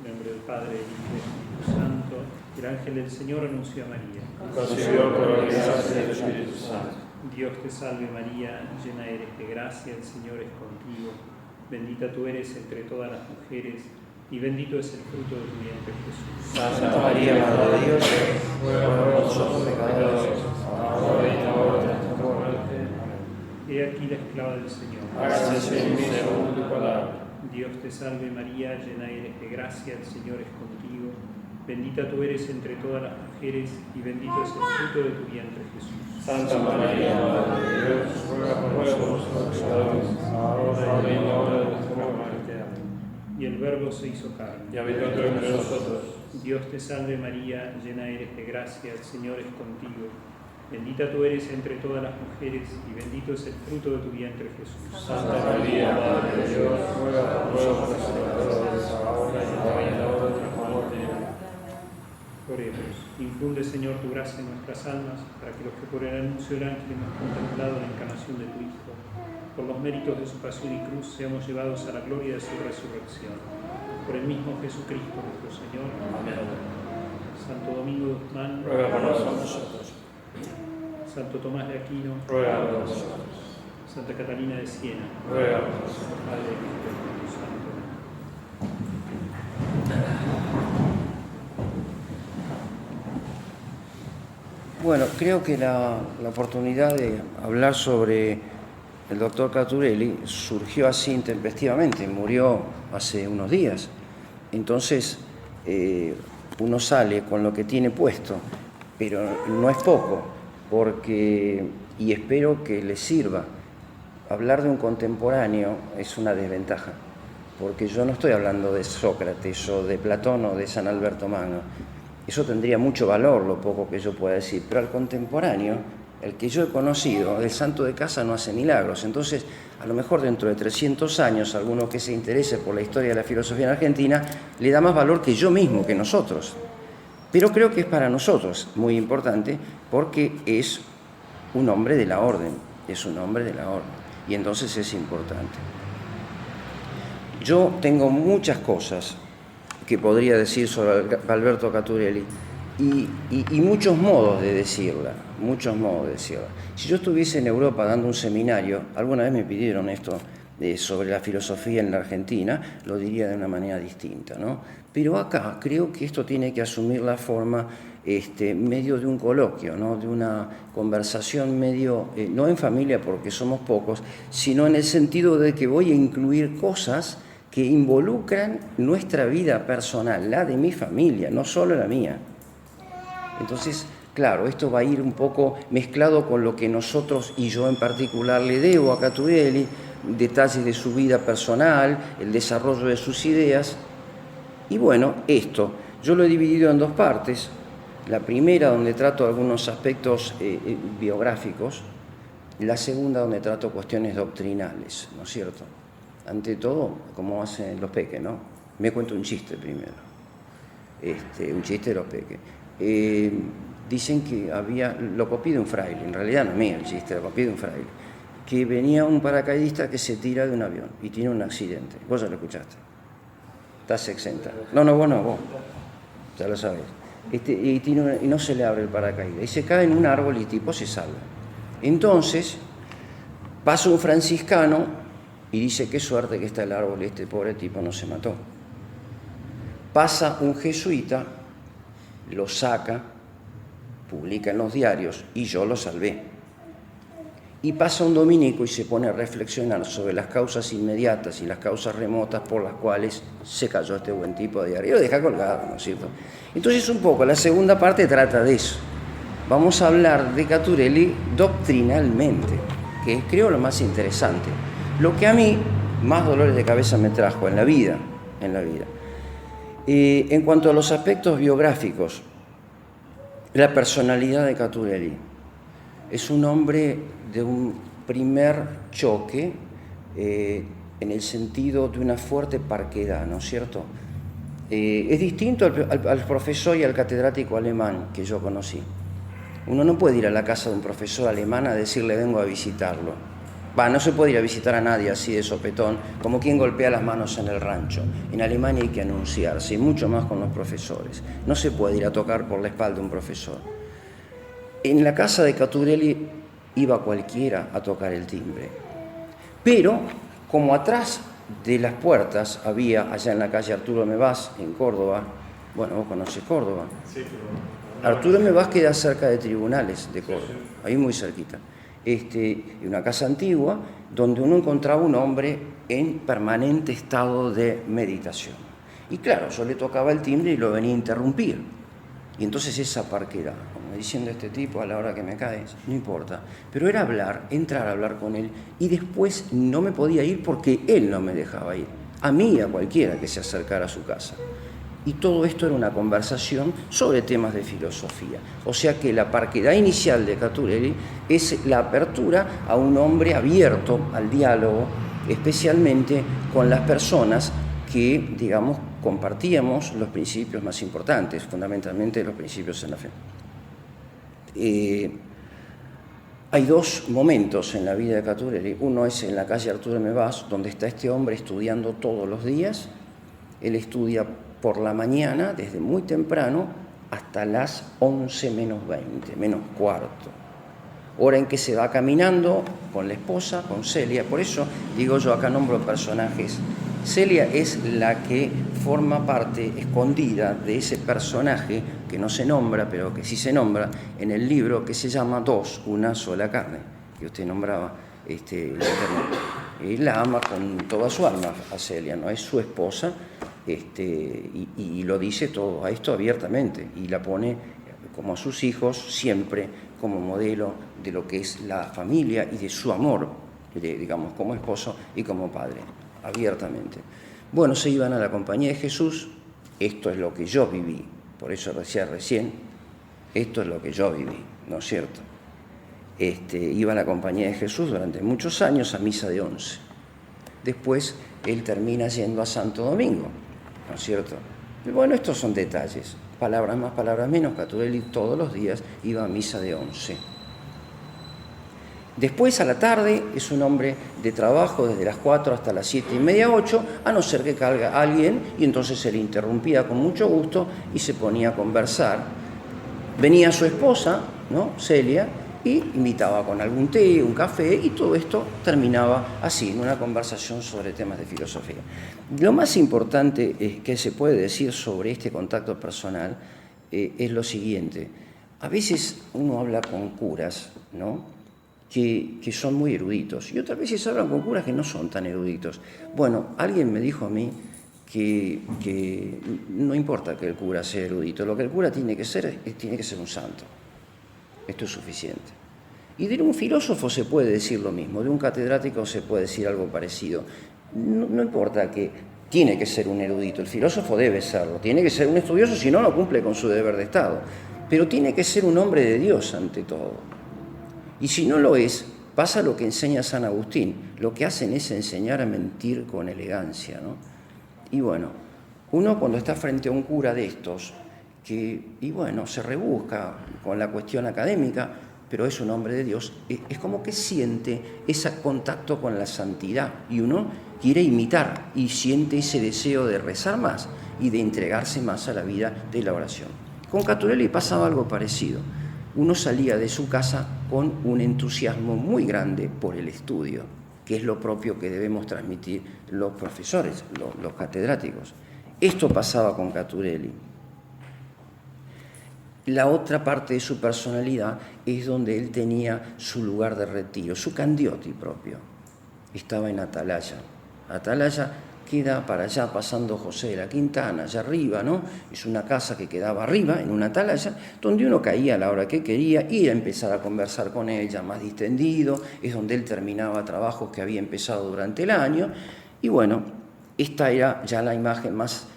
En nombre del Padre, del Hijo y del Espíritu Santo. El ángel del Señor anunció a María. Concebió por la gracia del Espíritu Santo. Dios te salve María, llena eres de gracia, el Señor es contigo. Bendita tú eres entre todas las mujeres, y bendito es el fruto de tu vientre, Jesús. Santa María, Madre de Dios, ruega por nosotros pecadores, ahora y en la hora de nuestra muerte. Amén. He aquí la esclava del Señor. Hágase en mí según tu palabra. Dios te salve María, llena eres de gracia, el Señor es contigo. Bendita tú eres entre todas las mujeres, y bendito es el fruto de tu vientre, Jesús. Santa María, Madre de Dios, ruega por nosotros pecadores, ahora y en la hora de nuestra muerte. Amén. Y el Verbo se hizo carne. Y habitó entre nosotros. Dios te salve María, llena eres de gracia, el Señor es contigo. Bendita tú eres entre todas las mujeres, y bendito es el fruto de tu vientre, Jesús. Santa María, Madre de Dios, ruega por nosotros pecadores, ahora y en la hora de nuestra muerte. Amén. Oremos. Infunde, Señor, tu gracia en nuestras almas, para que los que por el anuncio del ángel hemos contemplado la encarnación de tu Hijo, por los méritos de su pasión y cruz, seamos llevados a la gloria de su resurrección. Por el mismo Jesucristo nuestro Señor. Amén. Santo Domingo de Guzmán, Ruega por nosotros. Santo Tomás de Aquino, Ruega por nosotros. Santa Catalina de Siena, Ruega por nosotros. Padre del Hijo y del Espíritu Santo. Bueno, creo que la oportunidad de hablar sobre el doctor Caturelli surgió así intempestivamente, murió hace unos días. Entonces, uno sale con lo que tiene puesto, pero no es poco, porque, y espero que les sirva, hablar de un contemporáneo es una desventaja, porque yo no estoy hablando de Sócrates o de Platón o de San Alberto Magno. Eso tendría mucho valor, lo poco que yo pueda decir, pero al contemporáneo, el que yo he conocido, el santo de casa no hace milagros. Entonces, a lo mejor dentro de 300 años, alguno que se interese por la historia de la filosofía en Argentina, le da más valor que yo mismo, que nosotros. Pero creo que es para nosotros muy importante, porque es un hombre de la orden, es un hombre de la orden, y entonces es importante. Yo tengo muchas cosas que podría decir sobre Alberto Caturelli y muchos modos de decirla, muchos modos de decirla. Si yo estuviese en Europa dando un seminario, alguna vez me pidieron esto sobre la filosofía en la Argentina, lo diría de una manera distinta, ¿no? Pero acá creo que esto tiene que asumir la forma medio de un coloquio, ¿no? De una conversación medio, no en familia porque somos pocos, sino en el sentido de que voy a incluir cosas que involucran nuestra vida personal, la de mi familia, no solo la mía. Entonces, claro, esto va a ir un poco mezclado con lo que nosotros y yo en particular le debo a Caturelli, detalles de su vida personal, el desarrollo de sus ideas. Y bueno, esto, yo lo he dividido en dos partes. La primera, donde trato algunos aspectos biográficos, la segunda, donde trato cuestiones doctrinales, ¿no es cierto? Ante todo, como hacen los peques, ¿no? Me cuento un chiste primero. Un chiste de los peques. Dicen que lo copié de un fraile, en realidad no es mío el chiste, lo copié de un fraile, que venía un paracaidista que se tira de un avión y tiene un accidente. Vos ya lo escuchaste. Estás exenta. No, vos no, vos. Ya lo sabés. Y no se le abre el paracaídas. Y se cae en un árbol y tipo se salva. Entonces, pasa un franciscano y dice, qué suerte que está el árbol, este pobre tipo no se mató. Pasa un jesuita, lo saca, publica en los diarios, y yo lo salvé. Y pasa un dominico y se pone a reflexionar sobre las causas inmediatas y las causas remotas por las cuales se cayó este buen tipo de arriba. Lo deja colgado, ¿no es cierto? Entonces, un poco, la segunda parte trata de eso. Vamos a hablar de Caturelli doctrinalmente, que es, creo, lo más interesante. Lo que a mí más dolores de cabeza me trajo en la vida. En cuanto a los aspectos biográficos, la personalidad de Caturelli es un hombre de un primer choque en el sentido de una fuerte parquedad, ¿no es cierto? Es distinto al profesor y al catedrático alemán que yo conocí. Uno no puede ir a la casa de un profesor alemán a decirle vengo a visitarlo. No se puede ir a visitar a nadie así de sopetón, como quien golpea las manos en el rancho. En Alemania hay que anunciarse, y mucho más con los profesores. No se puede ir a tocar por la espalda a un profesor. En la casa de Caturelli iba cualquiera a tocar el timbre. Pero, como atrás de las puertas había, allá en la calle Arturo Mevas, en Córdoba, bueno, vos conocés Córdoba. Sí, pero... Arturo Mevas queda cerca de Tribunales de Córdoba, ahí muy cerquita. Una casa antigua donde uno encontraba un hombre en permanente estado de meditación. Y claro, yo le tocaba el timbre y lo venía a interrumpir. Y entonces esa parquera, como diciendo este tipo, a la hora que me caes, no importa. Pero era hablar, entrar a hablar con él, y después no me podía ir porque él no me dejaba ir. A mí y a cualquiera que se acercara a su casa. Y todo esto era una conversación sobre temas de filosofía. O sea que la parquedad inicial de Caturelli es la apertura a un hombre abierto al diálogo, especialmente con las personas que, digamos, compartíamos los principios más importantes, fundamentalmente los principios en la fe. Hay dos momentos en la vida de Caturelli. Uno es en la calle Arturo Mevas, donde está este hombre estudiando todos los días. Él estudia por la mañana, desde muy temprano, hasta las 11 menos 20, menos cuarto. Hora en que se va caminando con la esposa, con Celia. Por eso digo yo, acá nombro personajes. Celia es la que forma parte escondida de ese personaje que no se nombra, pero que sí se nombra en el libro, que se llama Dos, una sola carne, que usted nombraba la internet. Y la ama con toda su alma a Celia, no es su esposa, y lo dice todo a esto abiertamente, y la pone como a sus hijos siempre como modelo de lo que es la familia y de su amor, digamos, como esposo y como padre, abiertamente. Bueno, se iban a la compañía de Jesús. Esto es lo que yo viví, por eso decía recién, esto es lo que yo viví, ¿no es cierto? Iba a la compañía de Jesús durante muchos años a misa de 11. Después él termina yendo a Santo Domingo, ¿no es cierto? Y bueno, estos son detalles, palabras más, palabras menos. Caturelli todos los días iba a misa de 11. Después, a la tarde, es un hombre de trabajo desde las 4 hasta las 7:30, 8, a no ser que caiga alguien, y entonces se le interrumpía con mucho gusto y se ponía a conversar. Venía su esposa, ¿no?, Celia, y invitaba con algún té, un café, y todo esto terminaba así, en una conversación sobre temas de filosofía. Lo más importante que se puede decir sobre este contacto personal es lo siguiente. A veces uno habla con curas, ¿no?, que son muy eruditos, y otras veces hablan con curas que no son tan eruditos. Bueno, alguien me dijo a mí que no importa que el cura sea erudito, lo que el cura tiene que ser un santo. Esto es suficiente. Y de un filósofo se puede decir lo mismo, de un catedrático se puede decir algo parecido. No importa que tiene que ser un erudito, el filósofo debe serlo, tiene que ser un estudioso, si no, no cumple con su deber de Estado. Pero tiene que ser un hombre de Dios ante todo. Y si no lo es, pasa lo que enseña San Agustín. Lo que hacen es enseñar a mentir con elegancia, ¿no? Y bueno, uno cuando está frente a un cura de estos, se rebusca con la cuestión académica, pero es un hombre de Dios, es como que siente ese contacto con la santidad, y uno quiere imitar y siente ese deseo de rezar más y de entregarse más a la vida de la oración. Con Caturelli pasaba algo parecido. Uno salía de su casa con un entusiasmo muy grande por el estudio, que es lo propio que debemos transmitir los profesores, los catedráticos. Esto pasaba con Caturelli. La otra parte de su personalidad es donde él tenía su lugar de retiro, su candioti propio. Estaba en Atalaya. Atalaya queda para allá, pasando José de la Quintana, allá arriba, ¿no? Es una casa que quedaba arriba, en una atalaya, donde uno caía a la hora que quería, ir a empezar a conversar con él ya más distendido. Es donde él terminaba trabajos que había empezado durante el año. Y bueno, esta era ya la imagen más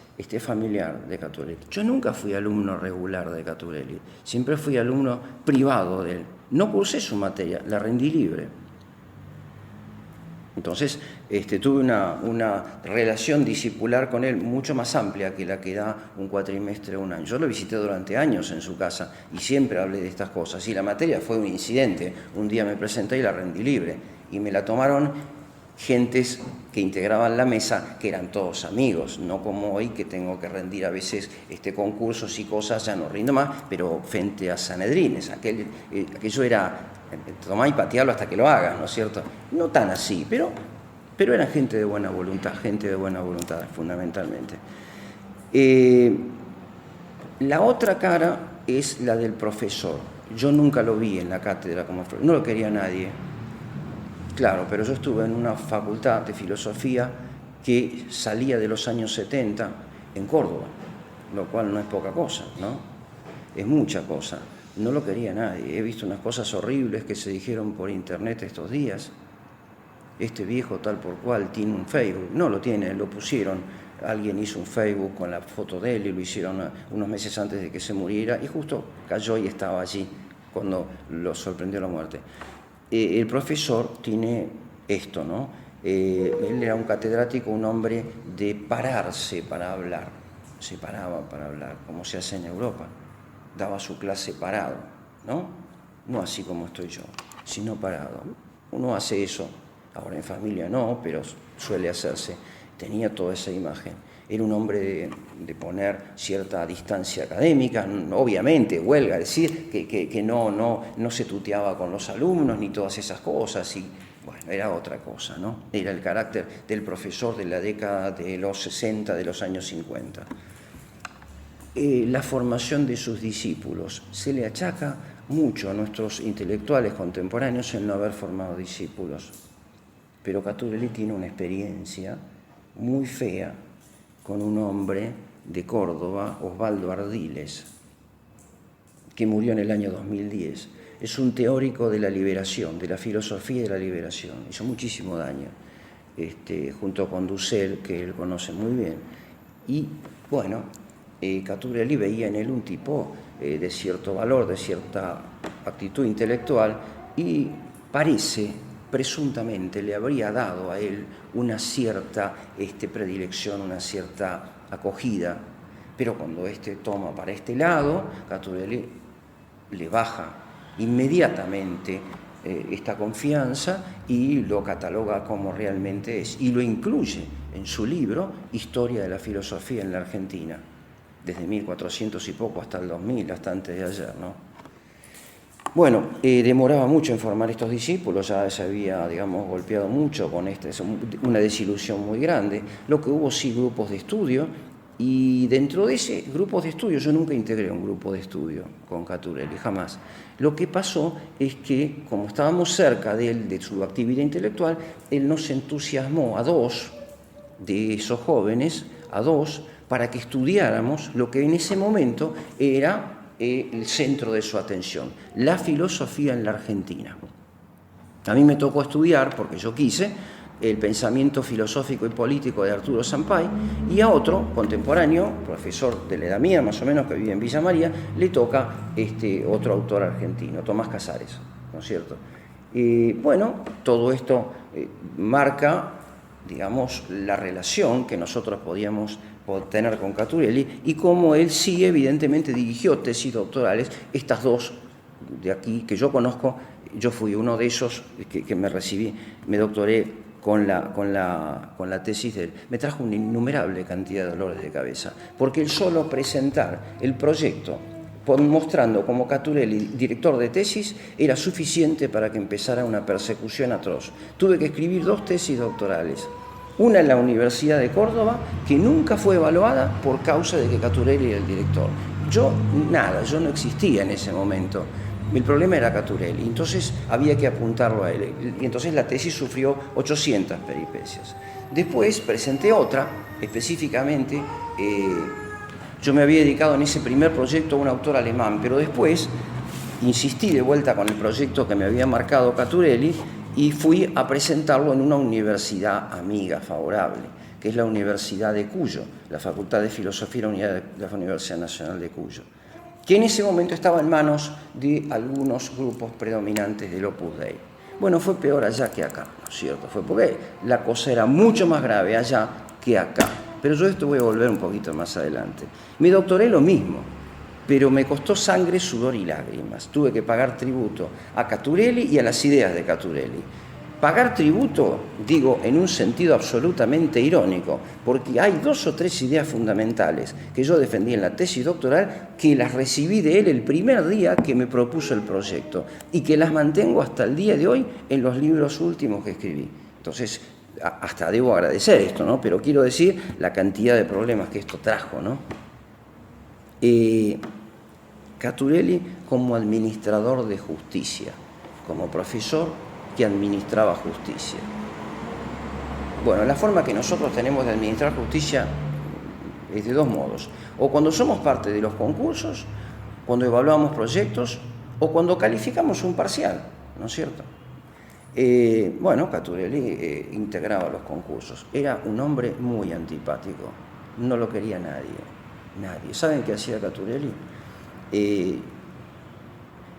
familiar de Caturelli. Yo nunca fui alumno regular de Caturelli, siempre fui alumno privado de él. No cursé su materia, la rendí libre. Entonces tuve una relación discipular con él mucho más amplia que la que da un cuatrimestre o un año. Yo lo visité durante años en su casa y siempre hablé de estas cosas. Y la materia fue un incidente. Un día me presenté y la rendí libre. y me la tomaron gentes que integraban la mesa, que eran todos amigos, no como hoy que tengo que rendir a veces concursos y cosas, ya no rindo más, pero frente a sanedrines, aquello era tomar y patearlo hasta que lo hagas, ¿no es cierto? No tan así, pero eran gente de buena voluntad fundamentalmente. La otra cara es la del profesor. Yo nunca lo vi en la cátedra como profesor, no lo quería nadie. Claro, pero yo estuve en una facultad de filosofía que salía de los años 70 en Córdoba, lo cual no es poca cosa, ¿no? Es mucha cosa. No lo quería nadie. He visto unas cosas horribles que se dijeron por internet estos días. Este viejo tal por cual tiene un Facebook. No lo tiene, lo pusieron. Alguien hizo un Facebook con la foto de él y lo hicieron unos meses antes de que se muriera y justo cayó y estaba allí cuando lo sorprendió la muerte. El profesor tiene esto, ¿no? Él era un catedrático, un hombre de pararse para hablar. Se paraba para hablar, como se hace en Europa. Daba su clase parado, ¿no? No así como estoy yo, sino parado. Uno hace eso, ahora en familia no, pero suele hacerse. Tenía toda esa imagen. Era un hombre de poner cierta distancia académica, obviamente, huelga, decir que no se tuteaba con los alumnos ni todas esas cosas, y bueno, era otra cosa, ¿no? Era el carácter del profesor de la década de los 60, de los años 50. La formación de sus discípulos. Se le achaca mucho a nuestros intelectuales contemporáneos el no haber formado discípulos, pero Caturelli tiene una experiencia muy fea con un hombre de Córdoba, Osvaldo Ardiles, que murió en el año 2010. Es un teórico de la liberación, de la filosofía de la liberación. Hizo muchísimo daño, junto con Dussel, que él conoce muy bien. Y, bueno, Caturelli veía en él un tipo de cierto valor, de cierta actitud intelectual, y presuntamente le habría dado a él una cierta predilección, una cierta acogida, pero cuando toma para este lado, Caturelli le baja inmediatamente esta confianza y lo cataloga como realmente es, y lo incluye en su libro Historia de la filosofía en la Argentina, desde 1400 y poco hasta el 2000, hasta antes de ayer, ¿no? Bueno, demoraba mucho en formar estos discípulos, ya se había, digamos, golpeado mucho con una desilusión muy grande. Lo que hubo sí grupos de estudio, y dentro de ese grupo de estudio, yo nunca integré un grupo de estudio con Caturelli, jamás. Lo que pasó es que, como estábamos cerca de él, de su actividad intelectual, él nos entusiasmó a dos de esos jóvenes, para que estudiáramos lo que en ese momento era el centro de su atención, la filosofía en la Argentina. A mí me tocó estudiar, porque yo quise, el pensamiento filosófico y político de Arturo Sampay, y a otro contemporáneo, profesor de la edad mía más o menos, que vive en Villa María, le toca otro autor argentino, Tomás Casares, ¿no es cierto? Bueno, todo esto marca, digamos, la relación que nosotros podíamos tener con Caturelli, y cómo él sí evidentemente dirigió tesis doctorales, estas dos de aquí que yo conozco. Yo fui uno de esos que me recibí, me doctoré con la tesis de él. Me trajo una innumerable cantidad de dolores de cabeza, porque el solo presentar el proyecto mostrando como Caturelli director de tesis era suficiente para que empezara una persecución atroz. Tuve que escribir 2 tesis doctorales. Una en la Universidad de Córdoba, que nunca fue evaluada por causa de que Caturelli era el director. Yo no existía en ese momento. El problema era Caturelli, entonces había que apuntarlo a él. Y entonces la tesis sufrió 800 peripecias. Después presenté otra, específicamente, yo me había dedicado en ese primer proyecto a un autor alemán, pero después insistí de vuelta con el proyecto que me había marcado Caturelli, y fui a presentarlo en una universidad amiga, favorable, que es la Universidad de Cuyo, la Facultad de Filosofía de la Universidad Nacional de Cuyo, que en ese momento estaba en manos de algunos grupos predominantes del Opus Dei. Bueno, fue peor allá que acá, ¿no es cierto? Fue porque la cosa era mucho más grave allá que acá. Pero yo esto voy a volver un poquito más adelante. Me doctoré lo mismo, pero me costó sangre, sudor y lágrimas. Tuve que pagar tributo a Caturelli y a las ideas de Caturelli. Pagar tributo, digo, en un sentido absolutamente irónico, porque hay 2 o 3 ideas fundamentales que yo defendí en la tesis doctoral, que las recibí de él el primer día que me propuso el proyecto y que las mantengo hasta el día de hoy en los libros últimos que escribí. Entonces, hasta debo agradecer esto, ¿no? Pero quiero decir la cantidad de problemas que esto trajo, ¿no? Caturelli como administrador de justicia, como profesor que administraba justicia. Bueno, la forma que nosotros tenemos de administrar justicia es de 2 modos. O cuando somos parte de los concursos, cuando evaluamos proyectos, o cuando calificamos un parcial, ¿no es cierto? Bueno, Caturelli integraba los concursos. Era un hombre muy antipático. No lo quería nadie. ¿Saben qué hacía Caturelli? Él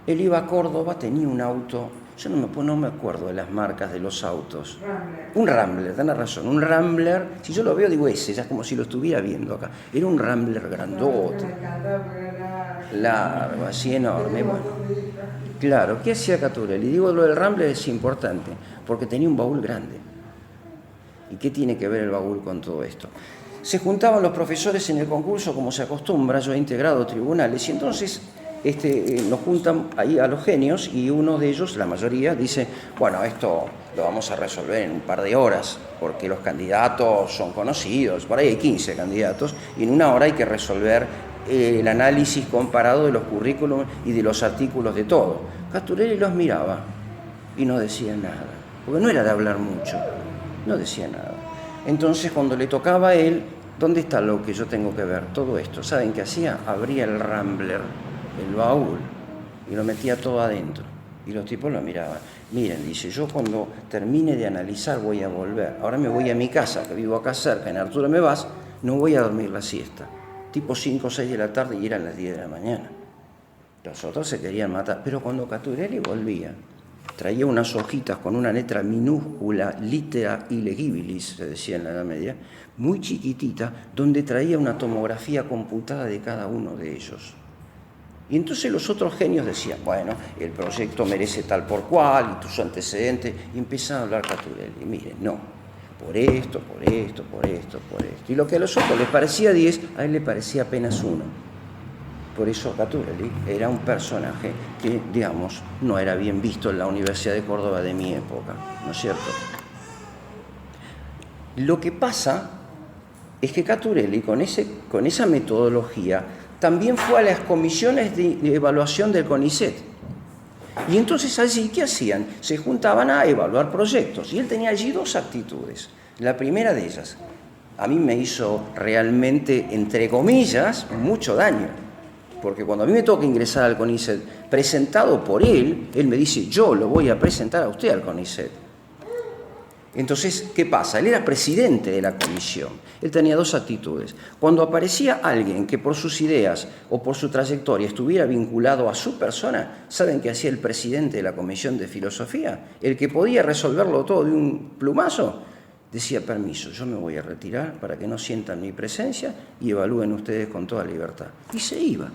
iba a Córdoba, tenía un auto. Yo no me acuerdo de las marcas de los autos. Rambler. Un Rambler, tenés razón, un Rambler. Si yo lo veo, digo ese, ya es como si lo estuviera viendo acá. Era un Rambler grandote, largo, así enorme. Bueno, claro, ¿qué hacía Caturelli? Digo, lo del Rambler es importante, porque tenía un baúl grande. ¿Y qué tiene que ver el baúl con todo esto? Se juntaban los profesores en el concurso, como se acostumbra, yo he integrado tribunales, y entonces nos juntan ahí a los genios y uno de ellos, la mayoría, dice, bueno, esto lo vamos a resolver en un par de horas, porque los candidatos son conocidos, por ahí hay 15 candidatos, y en una hora hay que resolver el análisis comparado de los currículums y de los artículos de todo. Caturelli los miraba y no decía nada, porque no era de hablar mucho, no decía nada. Entonces, cuando le tocaba a él, ¿dónde está lo que yo tengo que ver? Todo esto. ¿Saben qué hacía? Abría el Rambler, el baúl, y lo metía todo adentro. Y los tipos lo miraban. Miren, dice, yo cuando termine de analizar voy a volver. Ahora me voy a mi casa, que vivo acá cerca, en Arturo Mevas, no voy a dormir la siesta. Tipo 5 o 6 de la tarde y eran las 10 de la mañana. Los otros se querían matar. Pero cuando Caturelli volvía, traía unas hojitas con una letra minúscula, litera illegibilis, se decía en la Edad Media, muy chiquitita, donde traía una tomografía computada de cada uno de ellos. Y entonces los otros genios decían, bueno, el proyecto merece tal por cual, y tus antecedentes, y empezaban a hablar Caturelli. Miren, no, por esto. Y lo que a los otros les parecía 10, a él le parecía apenas 1. Por eso Caturelli era un personaje que, digamos, no era bien visto en la Universidad de Córdoba de mi época, ¿no es cierto? Lo que pasa es que Caturelli, con esa metodología, también fue a las comisiones de evaluación del CONICET. Y entonces allí, ¿qué hacían? Se juntaban a evaluar proyectos. Y él tenía allí 2 actitudes. La primera de ellas, a mí me hizo realmente, entre comillas, mucho daño. Porque cuando a mí me toca ingresar al CONICET, presentado por él me dice, yo lo voy a presentar a usted al CONICET. Entonces, ¿qué pasa? Él era presidente de la comisión. Él tenía 2 actitudes. Cuando aparecía alguien que por sus ideas o por su trayectoria estuviera vinculado a su persona, ¿saben qué hacía el presidente de la comisión de filosofía? El que podía resolverlo todo de un plumazo, decía, permiso, yo me voy a retirar para que no sientan mi presencia y evalúen ustedes con toda libertad. Y se iba.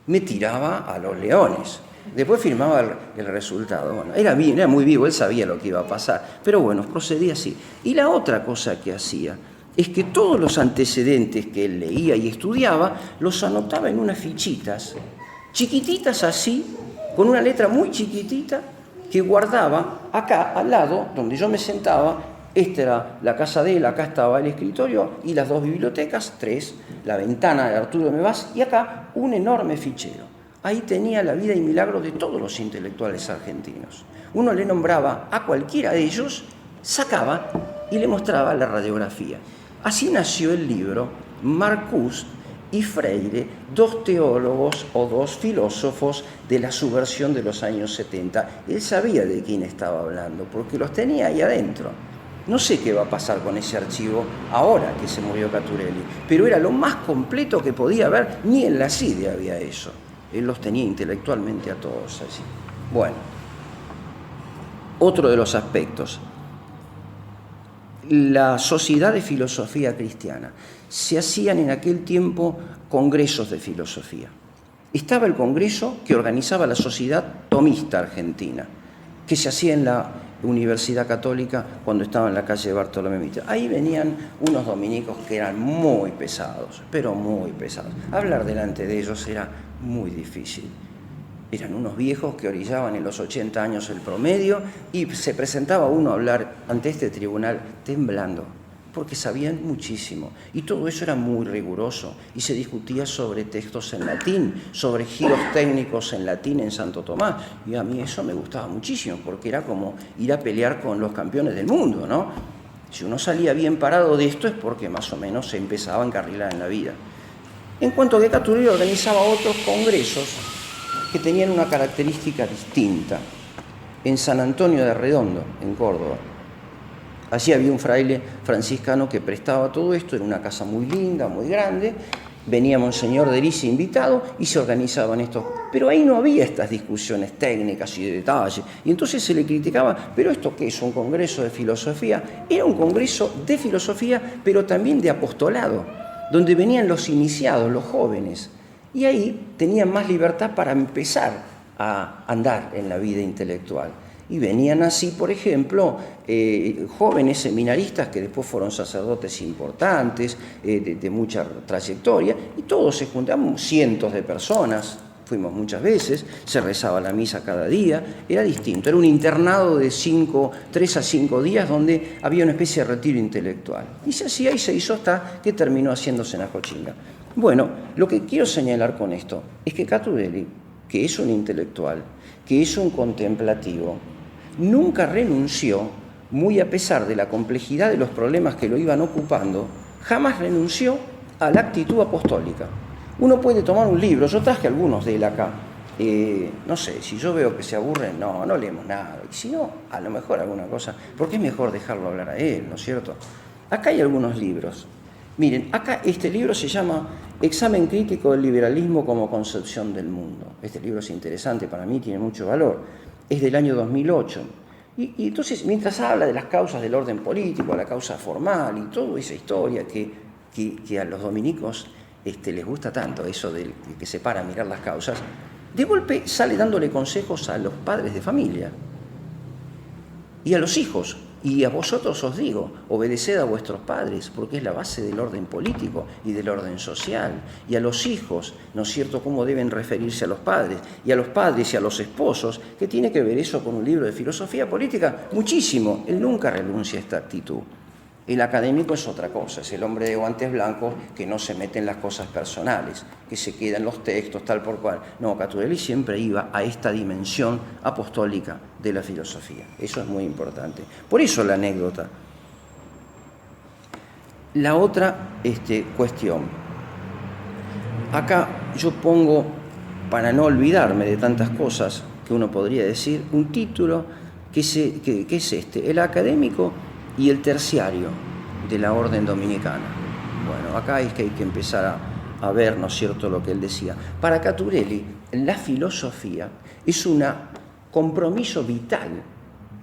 Me tiraba a los leones. Después firmaba el resultado. Bueno, era muy vivo, él sabía lo que iba a pasar. Pero bueno, procedía así. Y la otra cosa que hacía es que todos los antecedentes que él leía y estudiaba los anotaba en unas fichitas, chiquititas así, con una letra muy chiquitita, que guardaba acá al lado, donde yo me sentaba. Esta era la casa de él, acá estaba el escritorio y las 2 bibliotecas, 3, la ventana de Arturo Mevas y acá un enorme fichero. Ahí tenía la vida y milagros de todos los intelectuales argentinos. Uno le nombraba a cualquiera de ellos, sacaba y le mostraba la radiografía. Así nació el libro Marcuse y Freire, 2 teólogos o 2 filósofos de la subversión de los años 70. Él sabía de quién estaba hablando, porque los tenía ahí adentro. No sé qué va a pasar con ese archivo ahora que se murió Caturelli, pero era lo más completo que podía haber, ni en la CIDE había eso. Él los tenía intelectualmente a todos allí. Bueno, otro de los aspectos. La Sociedad de Filosofía Cristiana. Se hacían en aquel tiempo congresos de filosofía. Estaba el congreso que organizaba la Sociedad Tomista Argentina, que se hacía en la Universidad Católica cuando estaba en la calle Bartolomé Mitre. Ahí venían unos dominicos que eran muy pesados, pero muy pesados. Hablar delante de ellos era muy difícil. Eran unos viejos que orillaban en los 80 años el promedio y se presentaba uno a hablar ante este tribunal temblando, porque sabían muchísimo. Y todo eso era muy riguroso y se discutía sobre textos en latín, sobre giros técnicos en latín en Santo Tomás. Y a mí eso me gustaba muchísimo, porque era como ir a pelear con los campeones del mundo, ¿no? Si uno salía bien parado de esto es porque más o menos se empezaba a encarrilar en la vida. En cuanto a que Caturelli organizaba otros congresos que tenían una característica distinta. En San Antonio de Redondo, en Córdoba. Allí había un fraile franciscano que prestaba todo esto, era una casa muy linda, muy grande, venía Monseñor de Erice invitado y se organizaban estos. Pero ahí no había estas discusiones técnicas y de detalle. Y entonces se le criticaba, ¿pero esto qué es? ¿Un congreso de filosofía? Era un congreso de filosofía, pero también de apostolado, donde venían los iniciados, los jóvenes. Y ahí tenían más libertad para empezar a andar en la vida intelectual. Y venían así, por ejemplo, jóvenes seminaristas que después fueron sacerdotes importantes, de mucha trayectoria, y todos se juntaban, cientos de personas, fuimos muchas veces, se rezaba la misa cada día, era distinto, era un internado de 3 a 5 días donde había una especie de retiro intelectual. Y se hacía y se hizo hasta que terminó haciéndose en Ajochinga. Bueno, lo que quiero señalar con esto es que Caturelli, que es un intelectual, que es un contemplativo, nunca renunció, muy a pesar de la complejidad de los problemas que lo iban ocupando, jamás renunció a la actitud apostólica. Uno puede tomar un libro, yo traje algunos de él acá, no sé, si yo veo que se aburren, no leemos nada, y si no, a lo mejor alguna cosa, porque es mejor dejarlo hablar a él, ¿no es cierto? Acá hay algunos libros. Miren, acá este libro se llama Examen crítico del liberalismo como concepción del mundo. Este libro es interesante, para mí tiene mucho valor. Es del año 2008. Y entonces, mientras habla de las causas del orden político, la causa formal y toda esa historia que a los dominicos les gusta tanto, eso de que se para a mirar las causas, de golpe sale dándole consejos a los padres de familia y a los hijos. Y a vosotros os digo, obedeced a vuestros padres, porque es la base del orden político y del orden social. Y a los hijos, ¿no es cierto?, cómo deben referirse a los padres. Y a los padres y a los esposos, ¿qué tiene que ver eso con un libro de filosofía política? Muchísimo. Él nunca renuncia a esta actitud. El académico es otra cosa, es el hombre de guantes blancos que no se mete en las cosas personales, que se queda en los textos, tal por cual. No, Caturelli siempre iba a esta dimensión apostólica de la filosofía. Eso es muy importante. Por eso la anécdota. La otra cuestión. Acá yo pongo, para no olvidarme de tantas cosas que uno podría decir, un título que es este, el académico y el terciario de la orden dominicana. Bueno, acá es que hay que empezar a ver, ¿no es cierto?, lo que él decía. Para Caturelli, la filosofía es un compromiso vital,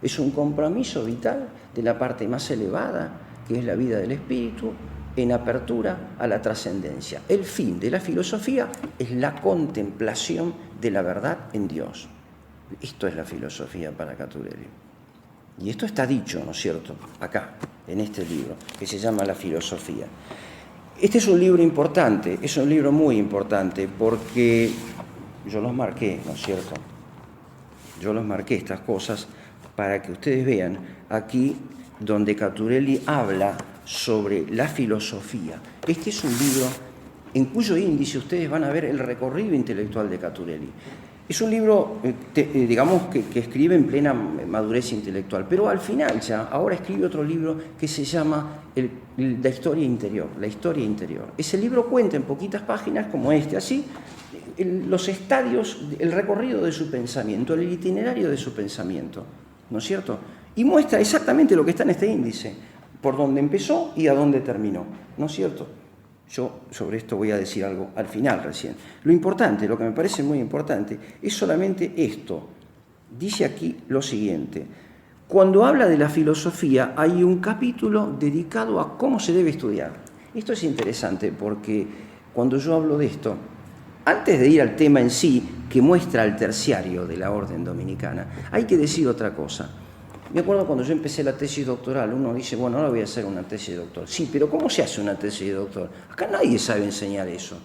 es un compromiso vital de la parte más elevada, que es la vida del espíritu, en apertura a la trascendencia. El fin de la filosofía es la contemplación de la verdad en Dios. Esto es la filosofía para Caturelli. Y esto está dicho, ¿no es cierto?, acá, en este libro, que se llama La filosofía. Este es un libro importante, es un libro muy importante, porque yo los marqué, ¿no es cierto? Yo los marqué estas cosas para que ustedes vean aquí donde Caturelli habla sobre la filosofía. Este es un libro en cuyo índice ustedes van a ver el recorrido intelectual de Caturelli. Es un libro, digamos, que escribe en plena madurez intelectual, pero al final ya, ahora escribe otro libro que se llama La historia interior, la historia interior. Ese libro cuenta en poquitas páginas, como este, así, los estadios, el recorrido de su pensamiento, el itinerario de su pensamiento, ¿no es cierto? Y muestra exactamente lo que está en este índice, por dónde empezó y a dónde terminó, ¿no es cierto? Yo sobre esto voy a decir algo al final recién. Lo importante, lo que me parece muy importante, es solamente esto. Dice aquí lo siguiente. Cuando habla de la filosofía, hay un capítulo dedicado a cómo se debe estudiar. Esto es interesante porque cuando yo hablo de esto, Antes de ir al tema en sí, que muestra el terciario de la orden dominicana, hay que decir otra cosa. Me acuerdo cuando yo empecé la tesis doctoral, uno dice, bueno, ahora voy a hacer una tesis de doctor. Sí, pero ¿cómo se hace una tesis de doctor? Acá nadie sabe enseñar eso.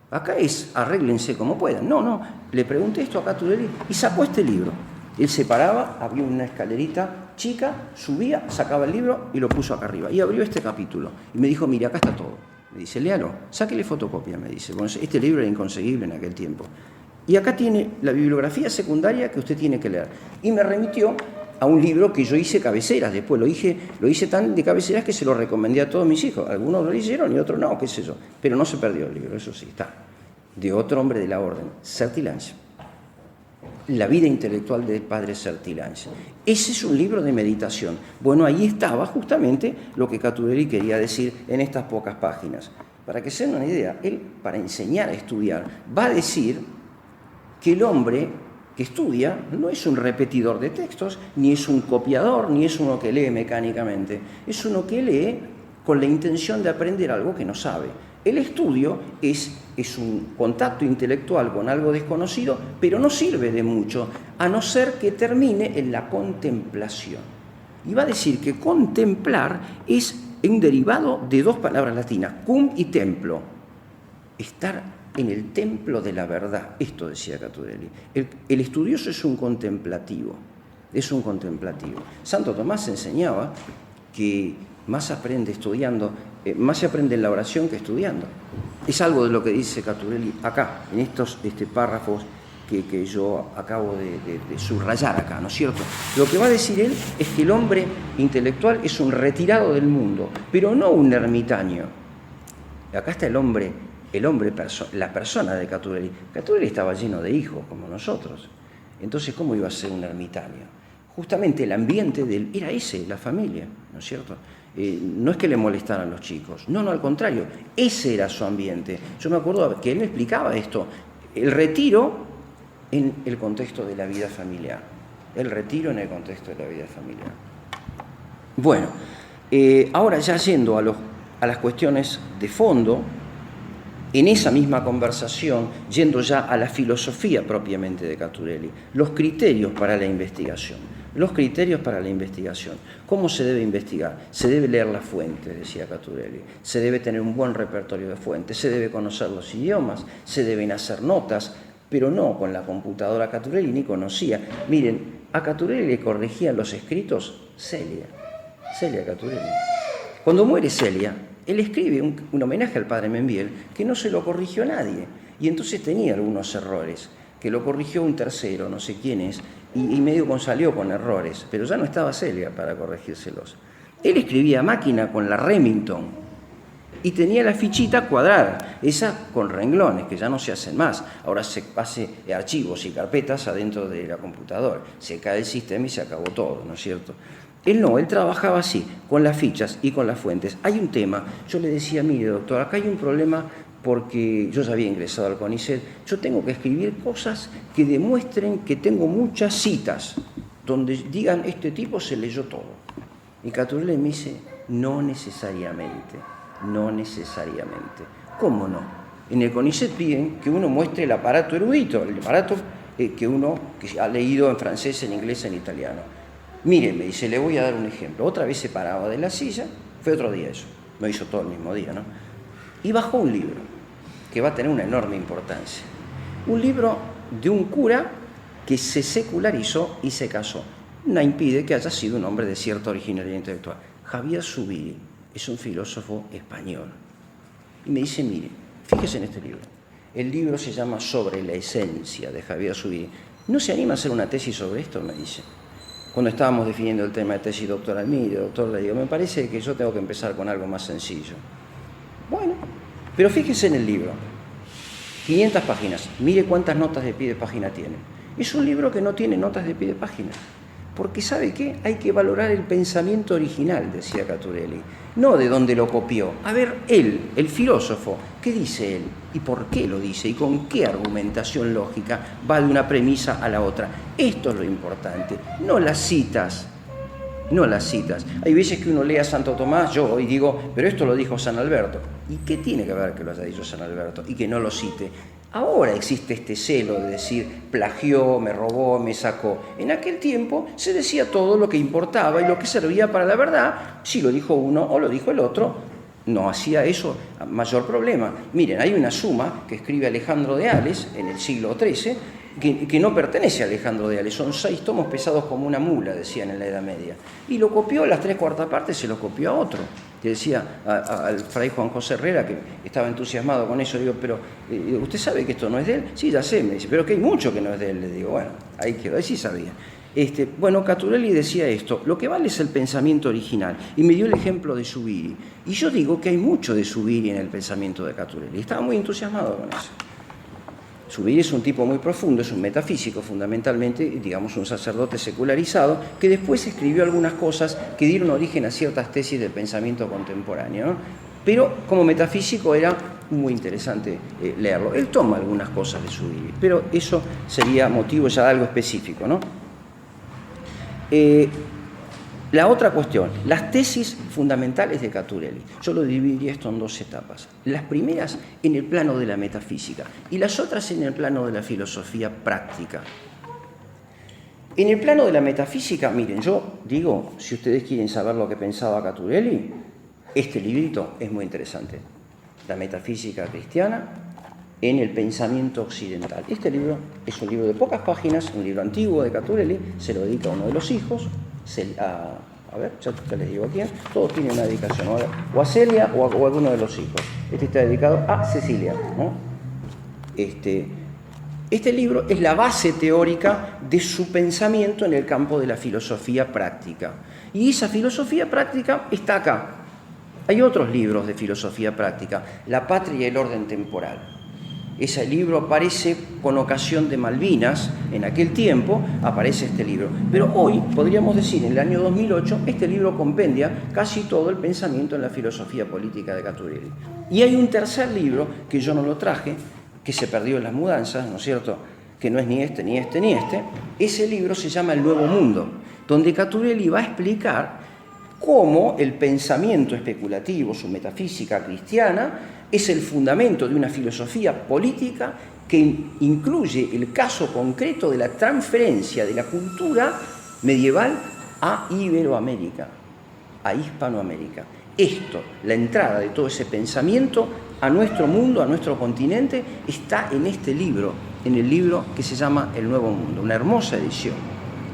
Acá es, arréglense como puedan. No, le pregunté esto a Caturelli y sacó este libro. Él se paraba, había una escalerita chica, subía, sacaba el libro y lo puso acá arriba. Y abrió este capítulo. Y me dijo, mire, acá está todo. Me dice, léalo, sáquele fotocopia, me dice. Bueno, este libro era inconseguible en aquel tiempo. Y acá tiene la bibliografía secundaria que usted tiene que leer. Y me remitió a un libro que yo hice cabeceras, después lo hice tan de cabeceras que se lo recomendé a todos mis hijos. Algunos lo leyeron y otros no, qué sé yo. Pero no se perdió el libro, eso sí, está. De otro hombre de la orden, Sertillanges. La vida intelectual del padre Sertillanges. Ese es un libro de meditación. Bueno, ahí estaba justamente lo que Caturelli quería decir en estas pocas páginas. Para que se den una idea, él, para enseñar a estudiar, va a decir que el hombre que estudia no es un repetidor de textos, ni es un copiador, ni es uno que lee mecánicamente. Es uno que lee con la intención de aprender algo que no sabe. El estudio es un contacto intelectual con algo desconocido, pero no sirve de mucho, a no ser que termine en la contemplación. Y va a decir que contemplar es un derivado de dos palabras latinas, cum y templo. Estar en el templo de la verdad, esto decía Caturelli. El estudioso es un contemplativo, Santo Tomás enseñaba que más aprende estudiando, más se aprende en la oración que estudiando. Es algo de lo que dice Caturelli acá, en estos párrafos que yo acabo de subrayar acá, ¿no es cierto? Lo que va a decir él es que el hombre intelectual es un retirado del mundo, pero no un ermitaño. Acá está la persona de Caturelli. Caturelli estaba lleno de hijos, como nosotros. Entonces, ¿cómo iba a ser un ermitaño? Justamente el ambiente de él era ese, la familia, ¿no es cierto? No es que le molestaran los chicos, no, al contrario, ese era su ambiente. Yo me acuerdo que él me explicaba esto, el retiro en el contexto de la vida familiar. Bueno, ahora ya yendo a las cuestiones de fondo, en esa misma conversación, yendo ya a la filosofía propiamente de Caturelli, los criterios para la investigación. ¿Cómo se debe investigar? Se debe leer las fuentes, decía Caturelli. Se debe tener un buen repertorio de fuentes, se debe conocer los idiomas, se deben hacer notas, pero no con la computadora. Caturelli ni conocía. Miren, a Caturelli le corregían los escritos Celia Caturelli. Cuando muere Celia, él escribe un homenaje al padre Membiel que no se lo corrigió nadie. Y entonces tenía algunos errores, que lo corrigió un tercero, no sé quién es, y medio salió con errores, pero ya no estaba Celia para corregírselos. Él escribía a máquina con la Remington y tenía la fichita cuadrada, esa con renglones, que ya no se hacen más. Ahora se hace archivos y carpetas adentro de la computadora. Se cae el sistema y se acabó todo, ¿no es cierto? Él no, él trabajaba así, con las fichas y con las fuentes. Hay un tema, yo le decía, mire doctor, acá hay un problema porque yo ya había ingresado al CONICET, yo tengo que escribir cosas que demuestren que tengo muchas citas, donde digan, este tipo se leyó todo. Y Caturelli me dice, no necesariamente. ¿Cómo no? En el CONICET piden que uno muestre el aparato erudito, el aparato que ha leído en francés, en inglés, en italiano. Mire, me dice, le voy a dar un ejemplo. Otra vez se paraba de la silla, fue otro día eso, no hizo todo el mismo día, ¿no? Y bajó un libro que va a tener una enorme importancia. Un libro de un cura que se secularizó y se casó. No impide que haya sido un hombre de cierta originalidad intelectual. Javier Zubiri es un filósofo español. Y me dice, mire, fíjese en este libro. El libro se llama Sobre la esencia, de Javier Zubiri. ¿No se anima a hacer una tesis sobre esto?, me dice. Cuando estábamos definiendo el tema de tesis doctoral, mire, doctor, le digo, me parece que yo tengo que empezar con algo más sencillo. Bueno, pero fíjese en el libro. 500 páginas. Mire cuántas notas de pie de página tiene. Es un libro que no tiene notas de pie de página. Porque, ¿sabe qué? Hay que valorar el pensamiento original, decía Caturelli. No de dónde lo copió. A ver, él, el filósofo, ¿qué dice él? ¿Y por qué lo dice? ¿Y con qué argumentación lógica va de una premisa a la otra? Esto es lo importante. No las citas. Hay veces que uno lee a Santo Tomás, yo hoy digo, pero esto lo dijo San Alberto. ¿Y qué tiene que ver que lo haya dicho San Alberto y que no lo cite? Ahora existe este celo de decir plagió, me robó, me sacó. En aquel tiempo se decía todo lo que importaba y lo que servía para la verdad. Si lo dijo uno o lo dijo el otro, no hacía eso mayor problema. Miren, hay una suma que escribe Alejandro de Ales en el siglo XIII que no pertenece a Alejandro de Ales. Son 6 tomos pesados como una mula, decían en la Edad Media. Y lo copió, las 3/4 partes se lo copió a otro. Que decía al fray Juan José Herrera, que estaba entusiasmado con eso, digo, pero ¿usted sabe que esto no es de él? Sí, ya sé, me dice, pero que hay mucho que no es de él. Le digo, bueno, ahí quedó, ahí sí sabía. Bueno, Caturelli decía esto, lo que vale es el pensamiento original, y me dio el ejemplo de Zubiri. Y yo digo que hay mucho de Zubiri en el pensamiento de Caturelli. Estaba muy entusiasmado con eso. Zubiri es un tipo muy profundo, es un metafísico fundamentalmente, digamos un sacerdote secularizado, que después escribió algunas cosas que dieron origen a ciertas tesis del pensamiento contemporáneo, ¿no? Pero como metafísico era muy interesante leerlo. Él toma algunas cosas de Zubiri, pero eso sería motivo ya de algo específico, ¿no? La otra cuestión, las tesis fundamentales de Caturelli. Yo lo dividiría esto en 2 etapas. Las primeras en el plano de la metafísica y las otras en el plano de la filosofía práctica. En el plano de la metafísica, miren, yo digo, si ustedes quieren saber lo que pensaba Caturelli, este librito es muy interesante. La metafísica cristiana en el pensamiento occidental. Este libro es un libro de pocas páginas, un libro antiguo de Caturelli, se lo dedica a uno de los hijos, a ver, ya les digo a quién, todos tienen una dedicación, o a Celia o a alguno de los hijos. Este está dedicado a Cecilia, ¿no? Este libro es la base teórica de su pensamiento en el campo de la filosofía práctica. Y esa filosofía práctica está acá. Hay otros libros de filosofía práctica, La patria y el orden temporal. Ese libro aparece con ocasión de Malvinas, en aquel tiempo aparece este libro. Pero hoy, podríamos decir, en el año 2008, este libro compendia casi todo el pensamiento en la filosofía política de Caturelli. Y hay un tercer libro, que yo no lo traje, que se perdió en las mudanzas, ¿no es cierto?, que no es ni este, ni este, ni este. Ese libro se llama El Nuevo Mundo, donde Caturelli va a explicar cómo el pensamiento especulativo, su metafísica cristiana, es el fundamento de una filosofía política que incluye el caso concreto de la transferencia de la cultura medieval a Iberoamérica, a Hispanoamérica. Esto, la entrada de todo ese pensamiento a nuestro mundo, a nuestro continente, está en este libro, en el libro que se llama El Nuevo Mundo, una hermosa edición,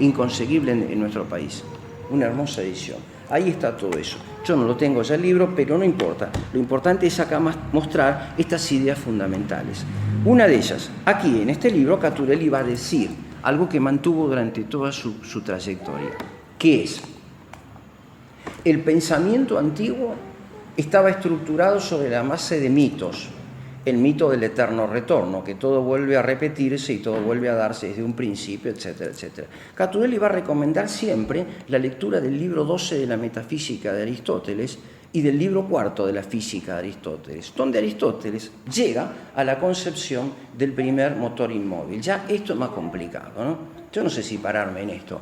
inconseguible en nuestro país, una hermosa edición. Ahí está todo eso. Yo no lo tengo ya el libro, pero no importa. Lo importante es acá mostrar estas ideas fundamentales. Una de ellas, aquí en este libro, Caturelli va a decir algo que mantuvo durante toda su trayectoria, que es: el pensamiento antiguo estaba estructurado sobre la base de mitos, el mito del eterno retorno, que todo vuelve a repetirse y todo vuelve a darse desde un principio, etcétera, etcétera. Caturelli va a recomendar siempre la lectura del libro 12 de la Metafísica de Aristóteles y del libro 4 de la Física de Aristóteles, donde Aristóteles llega a la concepción del primer motor inmóvil. Ya esto es más complicado, ¿no? Yo no sé si pararme en esto,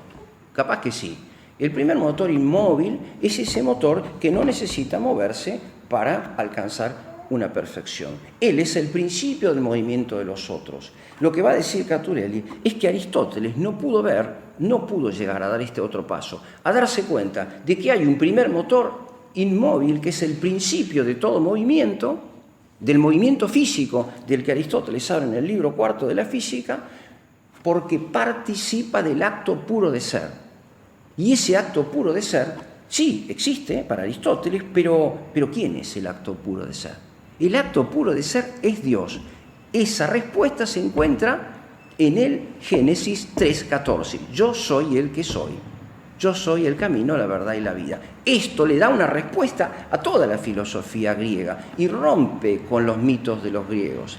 capaz que sí. El primer motor inmóvil es ese motor que no necesita moverse para alcanzar una perfección. Él es el principio del movimiento de los otros. Lo que va a decir Caturelli es que Aristóteles no pudo llegar a dar este otro paso, a darse cuenta de que hay un primer motor inmóvil que es el principio de todo movimiento, del movimiento físico del que Aristóteles habla en el libro 4 de la Física, porque participa del acto puro de ser. Y ese acto puro de ser, sí, existe para Aristóteles, pero ¿quién es el acto puro de ser? El acto puro de ser es Dios. Esa respuesta se encuentra en el Génesis 3:14. Yo soy el que soy. Yo soy el camino, la verdad y la vida. Esto le da una respuesta a toda la filosofía griega y rompe con los mitos de los griegos.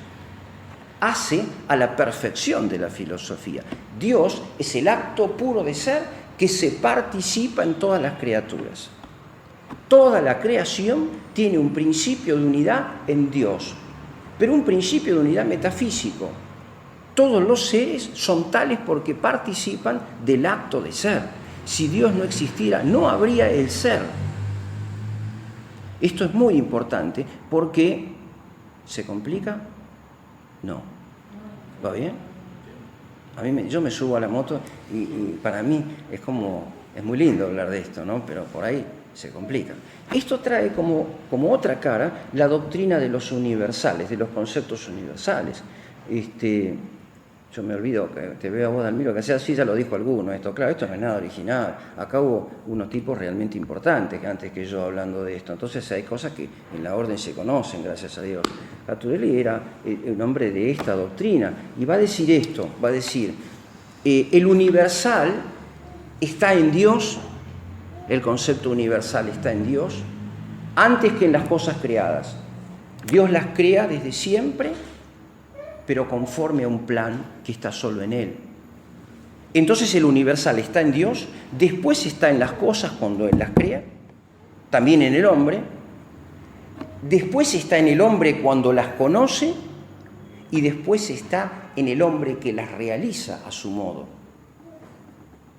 Hace a la perfección de la filosofía. Dios es el acto puro de ser que se participa en todas las criaturas. Toda la creación tiene un principio de unidad en Dios, pero un principio de unidad metafísico. Todos los seres son tales porque participan del acto de ser. Si Dios no existiera, no habría el ser. Esto es muy importante porque ¿se complica? No. ¿Va bien? Yo me subo a la moto y para mí es muy lindo hablar de esto, ¿no? Pero por ahí se complica. Esto trae como otra cara la doctrina de los universales, de los conceptos universales. Yo me olvido, que te veo a vos, Dalmiro, que sea así, ya lo dijo alguno, esto no es nada original. Acá hubo unos tipos realmente importantes que antes que yo hablando de esto. Entonces hay cosas que en la orden se conocen, gracias a Dios. Caturelli era un hombre de esta doctrina y va a decir esto, va a decir, el universal está en Dios, el concepto universal está en Dios, antes que en las cosas creadas. Dios las crea desde siempre, pero conforme a un plan que está solo en Él. Entonces el universal está en Dios, después está en las cosas cuando Él las crea, también en el hombre, después está en el hombre cuando las conoce y después está en el hombre que las realiza a su modo.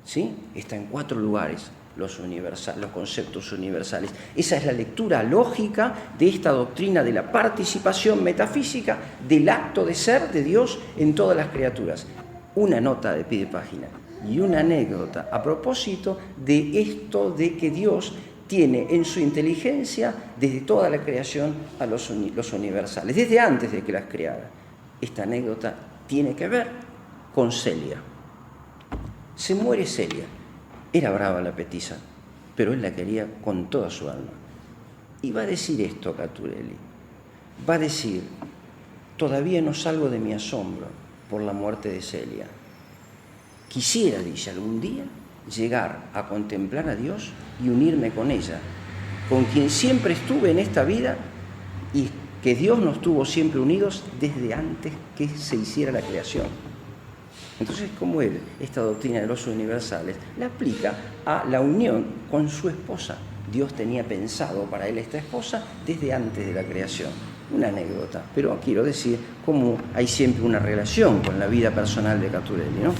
¿Sí? Está en 4 lugares los conceptos universales. Esa es la lectura lógica de esta doctrina de la participación metafísica del acto de ser de Dios en todas las criaturas. Una nota de pie de página y una anécdota a propósito de esto de que Dios tiene en su inteligencia desde toda la creación a los universales, desde antes de que las creara. Esta anécdota tiene que ver con Celia. Se muere Celia. Era brava la petiza, pero él la quería con toda su alma. Y va a decir esto Caturelli. Va a decir, todavía no salgo de mi asombro por la muerte de Celia. Quisiera, dice, algún día llegar a contemplar a Dios y unirme con ella, con quien siempre estuve en esta vida y que Dios nos tuvo siempre unidos desde antes que se hiciera la creación. Entonces, como él, esta doctrina de los universales, la aplica a la unión con su esposa. Dios tenía pensado para él esta esposa desde antes de la creación. Una anécdota, pero quiero decir cómo hay siempre una relación con la vida personal de Caturelli, ¿no?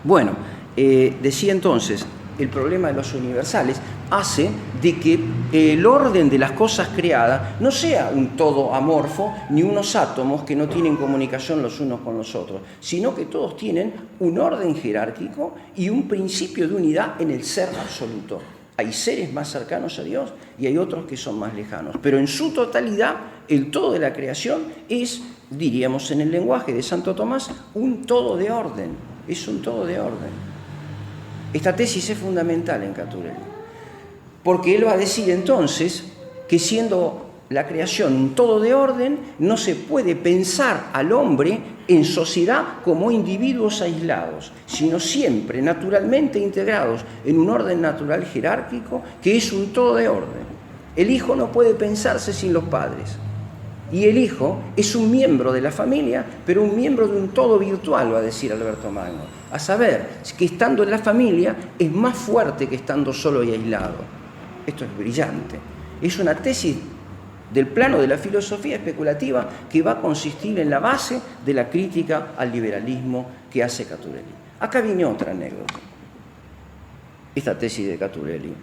Bueno, decía entonces, el problema de los universales hace de que el orden de las cosas creadas no sea un todo amorfo ni unos átomos que no tienen comunicación los unos con los otros, sino que todos tienen un orden jerárquico y un principio de unidad en el ser absoluto. Hay seres más cercanos a Dios y hay otros que son más lejanos, pero en su totalidad el todo de la creación es, diríamos en el lenguaje de Santo Tomás, un todo de orden, es un todo de orden. Esta tesis es fundamental en Caturelli, porque él va a decir entonces que siendo la creación un todo de orden, no se puede pensar al hombre en sociedad como individuos aislados, sino siempre naturalmente integrados en un orden natural jerárquico que es un todo de orden. El hijo no puede pensarse sin los padres. Y el hijo es un miembro de la familia, pero un miembro de un todo virtual, va a decir Alberto Magno. A saber, que estando en la familia es más fuerte que estando solo y aislado. Esto es brillante. Es una tesis del plano de la filosofía especulativa que va a consistir en la base de la crítica al liberalismo que hace Caturelli. Acá viene otra anécdota. Esta tesis de Caturelli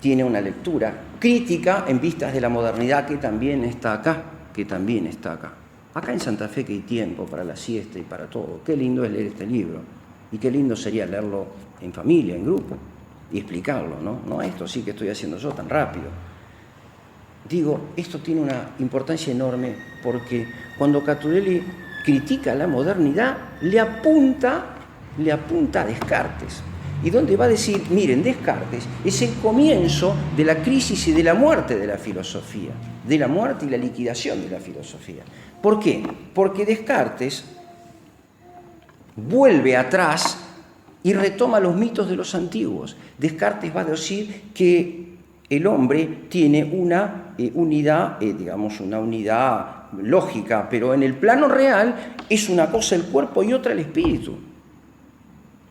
tiene una lectura crítica en vistas de la modernidad que también está acá, Acá en Santa Fe que hay tiempo para la siesta y para todo. Qué lindo es leer este libro. Y qué lindo sería leerlo en familia, en grupo, y explicarlo, ¿no? No esto sí que estoy haciendo yo tan rápido. Digo, esto tiene una importancia enorme porque cuando Caturelli critica la modernidad, le apunta a Descartes. Y donde va a decir, miren, Descartes es el comienzo de la crisis y de la muerte de la filosofía, de la muerte y la liquidación de la filosofía. ¿Por qué? Porque Descartes vuelve atrás y retoma los mitos de los antiguos. Descartes va a decir que el hombre tiene una unidad, una unidad lógica, pero en el plano real es una cosa el cuerpo y otra el espíritu.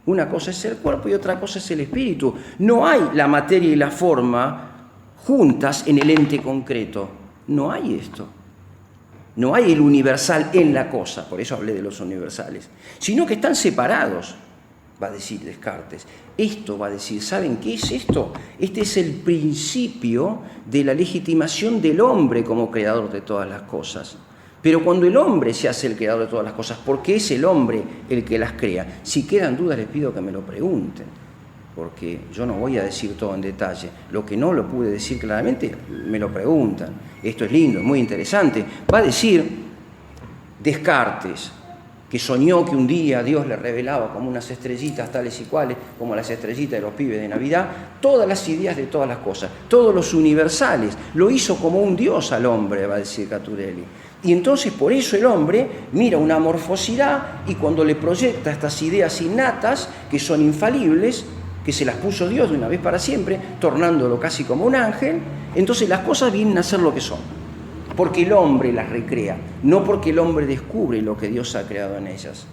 Una cosa es el cuerpo y otra cosa es el espíritu. No hay la materia y la forma juntas en el ente concreto. No hay esto. No hay el universal en la cosa, por eso hablé de los universales, sino que están separados, va a decir Descartes. Esto va a decir, ¿saben qué es esto? Este es el principio de la legitimación del hombre como creador de todas las cosas. Pero cuando el hombre se hace el creador de todas las cosas, porque es el hombre el que las crea, si quedan dudas les pido que me lo pregunten, porque yo no voy a decir todo en detalle. Lo que no lo pude decir claramente, me lo preguntan. Esto es lindo, es muy interesante. Va a decir Descartes, que soñó que un día Dios le revelaba como unas estrellitas tales y cuales, como las estrellitas de los pibes de Navidad, todas las ideas de todas las cosas, todos los universales. Lo hizo como un Dios al hombre, va a decir Caturelli. Y entonces por eso el hombre mira una amorfosidad y cuando le proyecta estas ideas innatas, que son infalibles, que se las puso Dios de una vez para siempre, tornándolo casi como un ángel, entonces las cosas vienen a ser lo que son. Porque el hombre las recrea, no porque el hombre descubre lo que Dios ha creado en ellas.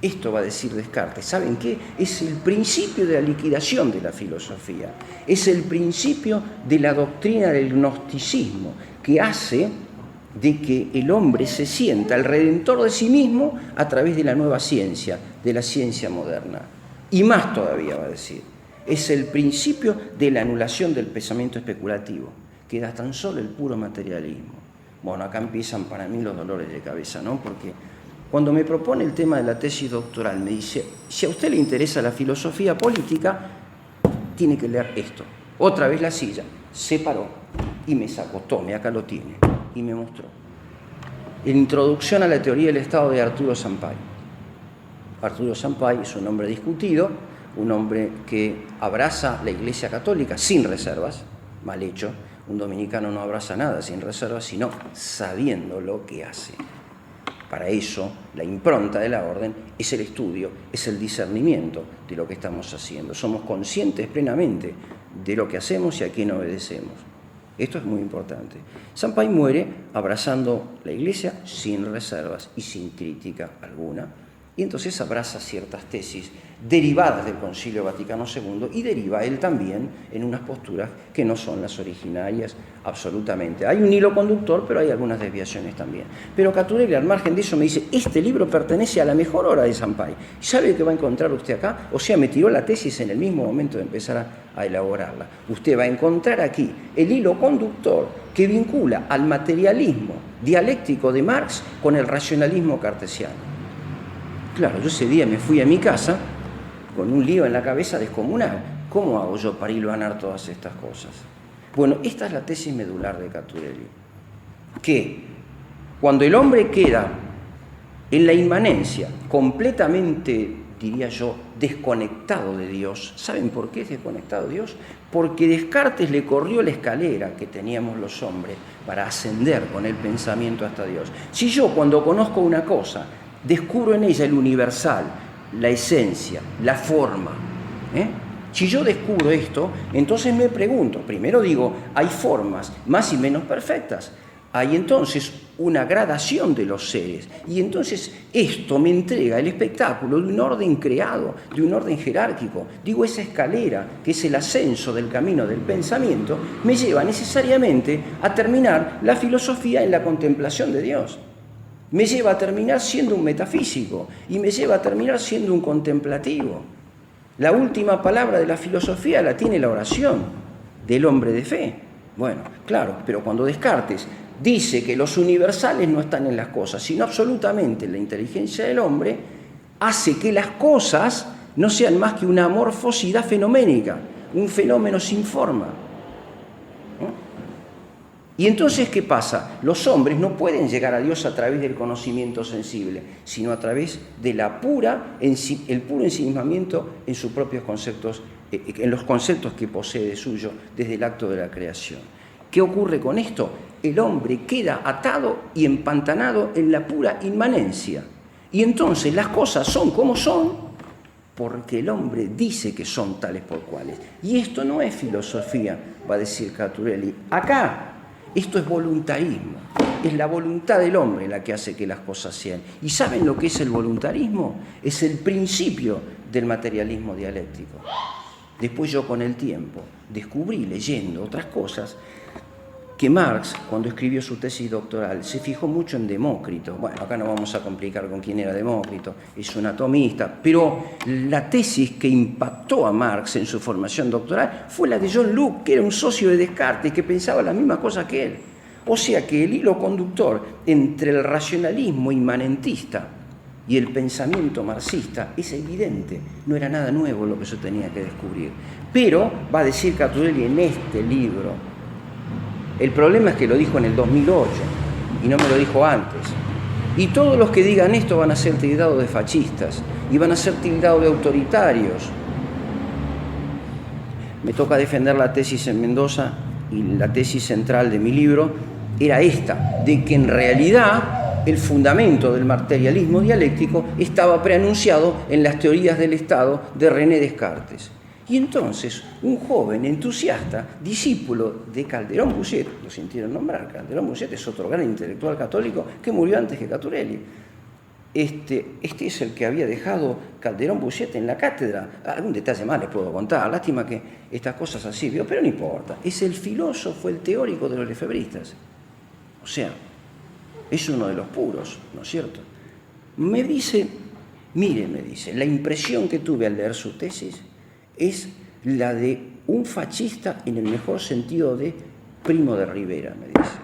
Esto va a decir Descartes. ¿Saben qué? Es el principio de la liquidación de la filosofía. Es el principio de la doctrina del gnosticismo, que hace de que el hombre se sienta el redentor de sí mismo a través de la nueva ciencia, de la ciencia moderna. Y más todavía va a decir, es el principio de la anulación del pensamiento especulativo. Queda tan solo el puro materialismo. Bueno, acá empiezan para mí los dolores de cabeza, ¿no? Porque cuando me propone el tema de la tesis doctoral, me dice, si a usted le interesa la filosofía política, tiene que leer esto. Otra vez la silla, se paró y me sacó, tome, acá lo tiene, y me mostró. Introducción a la teoría del Estado de Arturo Sampay. Arturo Sampay es un hombre discutido, un hombre que abraza la Iglesia Católica sin reservas, mal hecho. Un dominicano no abraza nada sin reservas, sino sabiendo lo que hace. Para eso, la impronta de la orden es el estudio, es el discernimiento de lo que estamos haciendo. Somos conscientes plenamente de lo que hacemos y a quién obedecemos. Esto es muy importante. Sampay muere abrazando la Iglesia sin reservas y sin crítica alguna. Y entonces abraza ciertas tesis derivadas del Concilio Vaticano II y deriva él también en unas posturas que no son las originarias absolutamente. Hay un hilo conductor, pero hay algunas desviaciones también. Pero Caturelli, al margen de eso, me dice, este libro pertenece a la mejor obra de Sampay. ¿Sabe qué va a encontrar usted acá? O sea, me tiró la tesis en el mismo momento de empezar a elaborarla. Usted va a encontrar aquí el hilo conductor que vincula al materialismo dialéctico de Marx con el racionalismo cartesiano. Claro, yo ese día me fui a mi casa con un lío en la cabeza descomunal. ¿Cómo hago yo para hilvanar todas estas cosas? Bueno, esta es la tesis medular de Caturelli. Que cuando el hombre queda en la inmanencia, completamente, diría yo, desconectado de Dios, ¿saben por qué es desconectado de Dios? Porque Descartes le corrió la escalera que teníamos los hombres para ascender con el pensamiento hasta Dios. Si yo cuando conozco una cosa, descubro en ella el universal, la esencia, la forma. Si yo descubro esto, entonces me pregunto, primero digo, hay formas más y menos perfectas. Hay entonces una gradación de los seres. Y entonces esto me entrega el espectáculo de un orden creado, de un orden jerárquico. Digo, esa escalera, que es el ascenso del camino del pensamiento, me lleva necesariamente a terminar la filosofía en la contemplación de Dios. Me lleva a terminar siendo un metafísico y me lleva a terminar siendo un contemplativo. La última palabra de la filosofía la tiene la oración del hombre de fe. Bueno, claro, pero cuando Descartes dice que los universales no están en las cosas, sino absolutamente en la inteligencia del hombre, hace que las cosas no sean más que una amorfosidad fenoménica, un fenómeno sin forma. Y entonces, ¿qué pasa? Los hombres no pueden llegar a Dios a través del conocimiento sensible, sino a través de el puro ensimismamiento en sus propios conceptos, en los conceptos que posee de suyo desde el acto de la creación. ¿Qué ocurre con esto? El hombre queda atado y empantanado en la pura inmanencia. Y entonces las cosas son como son, porque el hombre dice que son tales por cuales. Y esto no es filosofía, va a decir Caturelli. Acá, esto es voluntarismo. Es la voluntad del hombre la que hace que las cosas sean. ¿Y saben lo que es el voluntarismo? Es el principio del materialismo dialéctico. Después yo con el tiempo descubrí, leyendo otras cosas, que Marx, cuando escribió su tesis doctoral, se fijó mucho en Demócrito. Bueno, acá no vamos a complicar con quién era Demócrito, es un atomista, pero la tesis que impactó a Marx en su formación doctoral fue la de John Locke, que era un socio de Descartes, que pensaba la misma cosa que él. O sea que el hilo conductor entre el racionalismo inmanentista y el pensamiento marxista es evidente, no era nada nuevo lo que yo tenía que descubrir. Pero, va a decir Caturelli en este libro, el problema es que lo dijo en el 2008 y no me lo dijo antes. Y todos los que digan esto van a ser tildados de fascistas y van a ser tildados de autoritarios. Me toca defender la tesis en Mendoza y la tesis central de mi libro era esta, de que en realidad el fundamento del materialismo dialéctico estaba preanunciado en las teorías del Estado de René Descartes. Y entonces, un joven entusiasta, discípulo de Calderón Bouchet, lo sintieron nombrar, Calderón Bouchet es otro gran intelectual católico que murió antes que Caturelli. Este es el que había dejado Calderón Bouchet en la cátedra. Algún detalle más les puedo contar, lástima que estas cosas así, pero no importa. Es el filósofo, el teórico de los lefebristas. O sea, es uno de los puros, ¿no es cierto? Me dice, mire, me dice, la impresión que tuve al leer su tesis es la de un fascista en el mejor sentido de Primo de Rivera, me dice.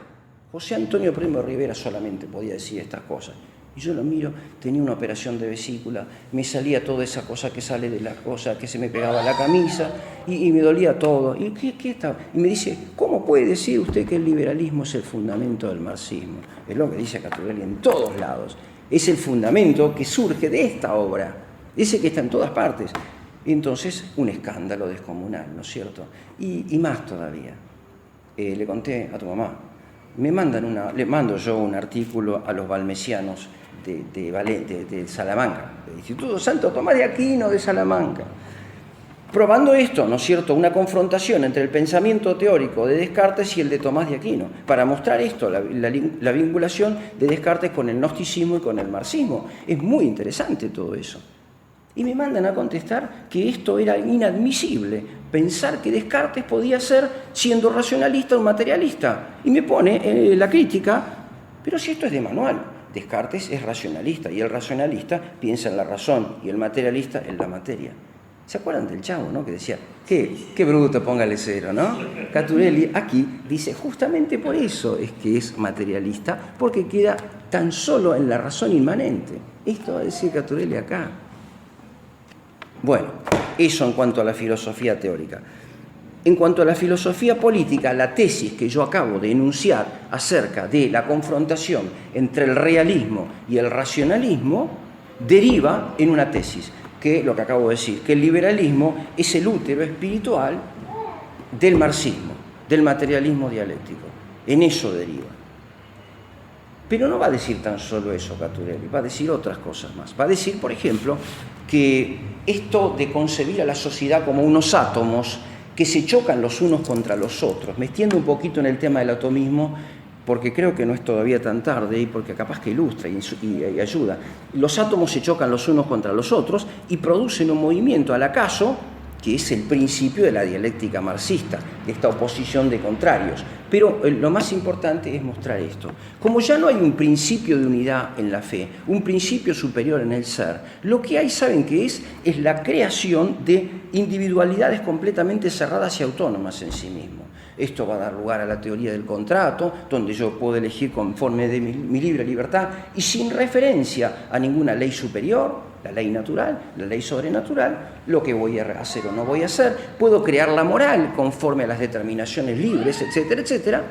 José Antonio Primo de Rivera solamente podía decir estas cosas. Y yo lo miro, tenía una operación de vesícula, me salía toda esa cosa que sale de la cosa, que se me pegaba a la camisa, y me dolía todo. ¿Y qué estaba? Y me dice, ¿cómo puede decir usted que el liberalismo es el fundamento del marxismo? Es lo que dice Caturelli en todos lados. Es el fundamento que surge de esta obra, ese que está en todas partes. Y entonces, un escándalo descomunal, ¿no es cierto? Y más todavía. Le conté a tu mamá. Le mando yo un artículo a los valmesianos de Salamanca, del Instituto Santo Tomás de Aquino de Salamanca, probando esto, ¿no es cierto?, una confrontación entre el pensamiento teórico de Descartes y el de Tomás de Aquino, para mostrar esto, la vinculación de Descartes con el gnosticismo y con el marxismo. Es muy interesante todo eso. Y me mandan a contestar que esto era inadmisible, pensar que Descartes podía ser, siendo racionalista, un materialista. Y me pone la crítica, pero si esto es de manual, Descartes es racionalista, y el racionalista piensa en la razón, y el materialista en la materia. ¿Se acuerdan del Chavo, no? Que decía, qué bruto, póngale cero, ¿no? Caturelli aquí dice, justamente por eso es que es materialista, porque queda tan solo en la razón inmanente. Esto va a decir Caturelli acá. Bueno, eso en cuanto a la filosofía teórica. En cuanto a la filosofía política, la tesis que yo acabo de enunciar acerca de la confrontación entre el realismo y el racionalismo deriva en una tesis, que lo que acabo de decir, que el liberalismo es el útero espiritual del marxismo, del materialismo dialéctico. En eso deriva. Pero no va a decir tan solo eso Caturelli, va a decir otras cosas más. Va a decir, por ejemplo, que esto de concebir a la sociedad como unos átomos que se chocan los unos contra los otros. Me extiendo un poquito en el tema del atomismo porque creo que no es todavía tan tarde y porque capaz que ilustra y ayuda. Los átomos se chocan los unos contra los otros y producen un movimiento al acaso, que es el principio de la dialéctica marxista, de esta oposición de contrarios. Pero lo más importante es mostrar esto. Como ya no hay un principio de unidad en la fe, un principio superior en el ser, lo que hay, ¿saben qué es? Es la creación de individualidades completamente cerradas y autónomas en sí mismo. Esto va a dar lugar a la teoría del contrato, donde yo puedo elegir conforme de mi libre libertad y sin referencia a ninguna ley superior, la ley natural, la ley sobrenatural, lo que voy a hacer o no voy a hacer. Puedo crear la moral conforme a las determinaciones libres, etcétera, etcétera.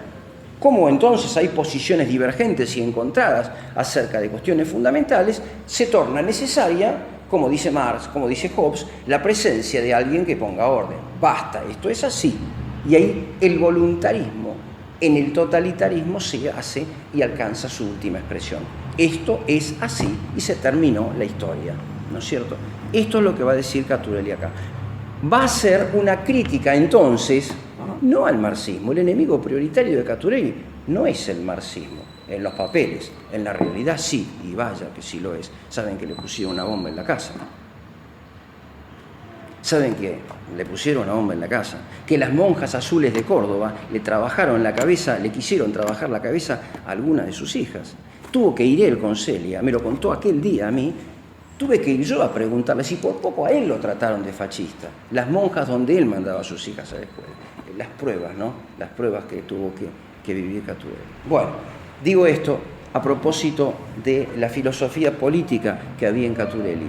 Como entonces hay posiciones divergentes y encontradas acerca de cuestiones fundamentales, se torna necesaria, como dice Marx, como dice Hobbes, la presencia de alguien que ponga orden. Basta, esto es así. Y ahí el voluntarismo en el totalitarismo se hace y alcanza su última expresión. Esto es así y se terminó la historia, ¿no es cierto? Esto es lo que va a decir Caturelli acá. Va a ser una crítica entonces, no al marxismo. El enemigo prioritario de Caturelli no es el marxismo, en los papeles, en la realidad sí, y vaya que sí lo es. Saben que le pusieron una bomba en la casa, ¿no? Saben que le pusieron una bomba en la casa, que las monjas azules de Córdoba le trabajaron la cabeza, le quisieron trabajar la cabeza a alguna de sus hijas. Tuvo que ir él con Celia, me lo contó aquel día a mí, tuve que ir yo a preguntarle si por poco a él lo trataron de fascista. Las monjas donde él mandaba a sus hijas a la escuela. Las pruebas, ¿no? Las pruebas que tuvo que que vivía Caturelli. Bueno, digo esto a propósito de la filosofía política que había en Caturelli.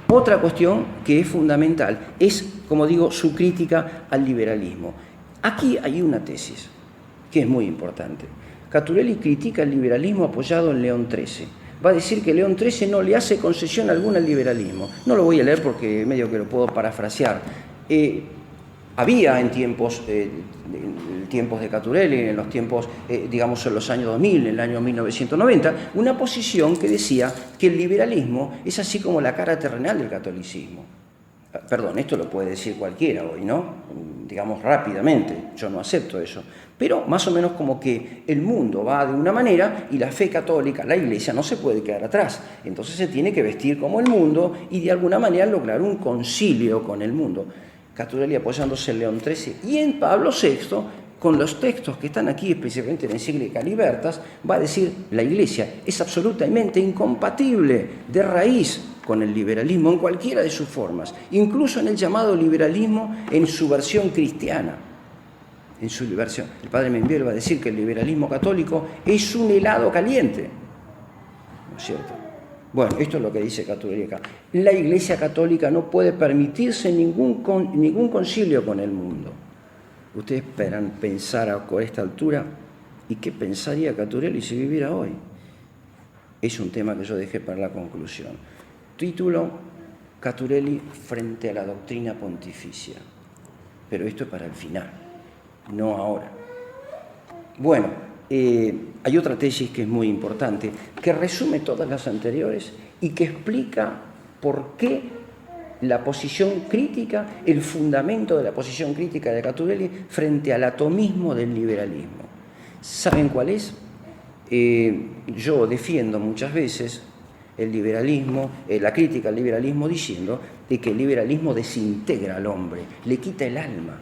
Otra cuestión que es fundamental es, como digo, su crítica al liberalismo. Aquí hay una tesis que es muy importante. Caturelli critica el liberalismo apoyado en León XIII. Va a decir que León XIII no le hace concesión alguna al liberalismo. No lo voy a leer porque medio que lo puedo parafrasear. Había en tiempos de Caturelli, en los tiempos, digamos, en los años 2000, en el año 1990, una posición que decía que el liberalismo es así como la cara terrenal del catolicismo. Perdón, esto lo puede decir cualquiera hoy, ¿no? Digamos rápidamente, yo no acepto eso. Pero más o menos como que el mundo va de una manera y la fe católica, la Iglesia, no se puede quedar atrás. Entonces se tiene que vestir como el mundo y de alguna manera lograr un concilio con el mundo. Caturelli apoyándose en León XIII y en Pablo VI, con los textos que están aquí, especialmente en Encíclica Libertas, va a decir la Iglesia es absolutamente incompatible de raíz con el liberalismo en cualquiera de sus formas, incluso en el llamado liberalismo en su versión cristiana. En su versión, el padre Membiel va a decir que el liberalismo católico es un helado caliente, ¿no es cierto? Bueno, esto es lo que dice Caturelli acá. La Iglesia Católica no puede permitirse ningún concilio con el mundo. Ustedes esperan pensar a esta altura, ¿y qué pensaría Caturelli si viviera hoy? Es un tema que yo dejé para la conclusión. Título: Caturelli frente a la doctrina pontificia. Pero esto es para el final, no ahora. Bueno, hay otra tesis que es muy importante, que resume todas las anteriores y que explica por qué la posición crítica, el fundamento de la posición crítica de Caturelli frente al atomismo del liberalismo. ¿Saben cuál es? Yo defiendo muchas veces el liberalismo, la crítica al liberalismo diciendo de que el liberalismo desintegra al hombre, le quita el alma.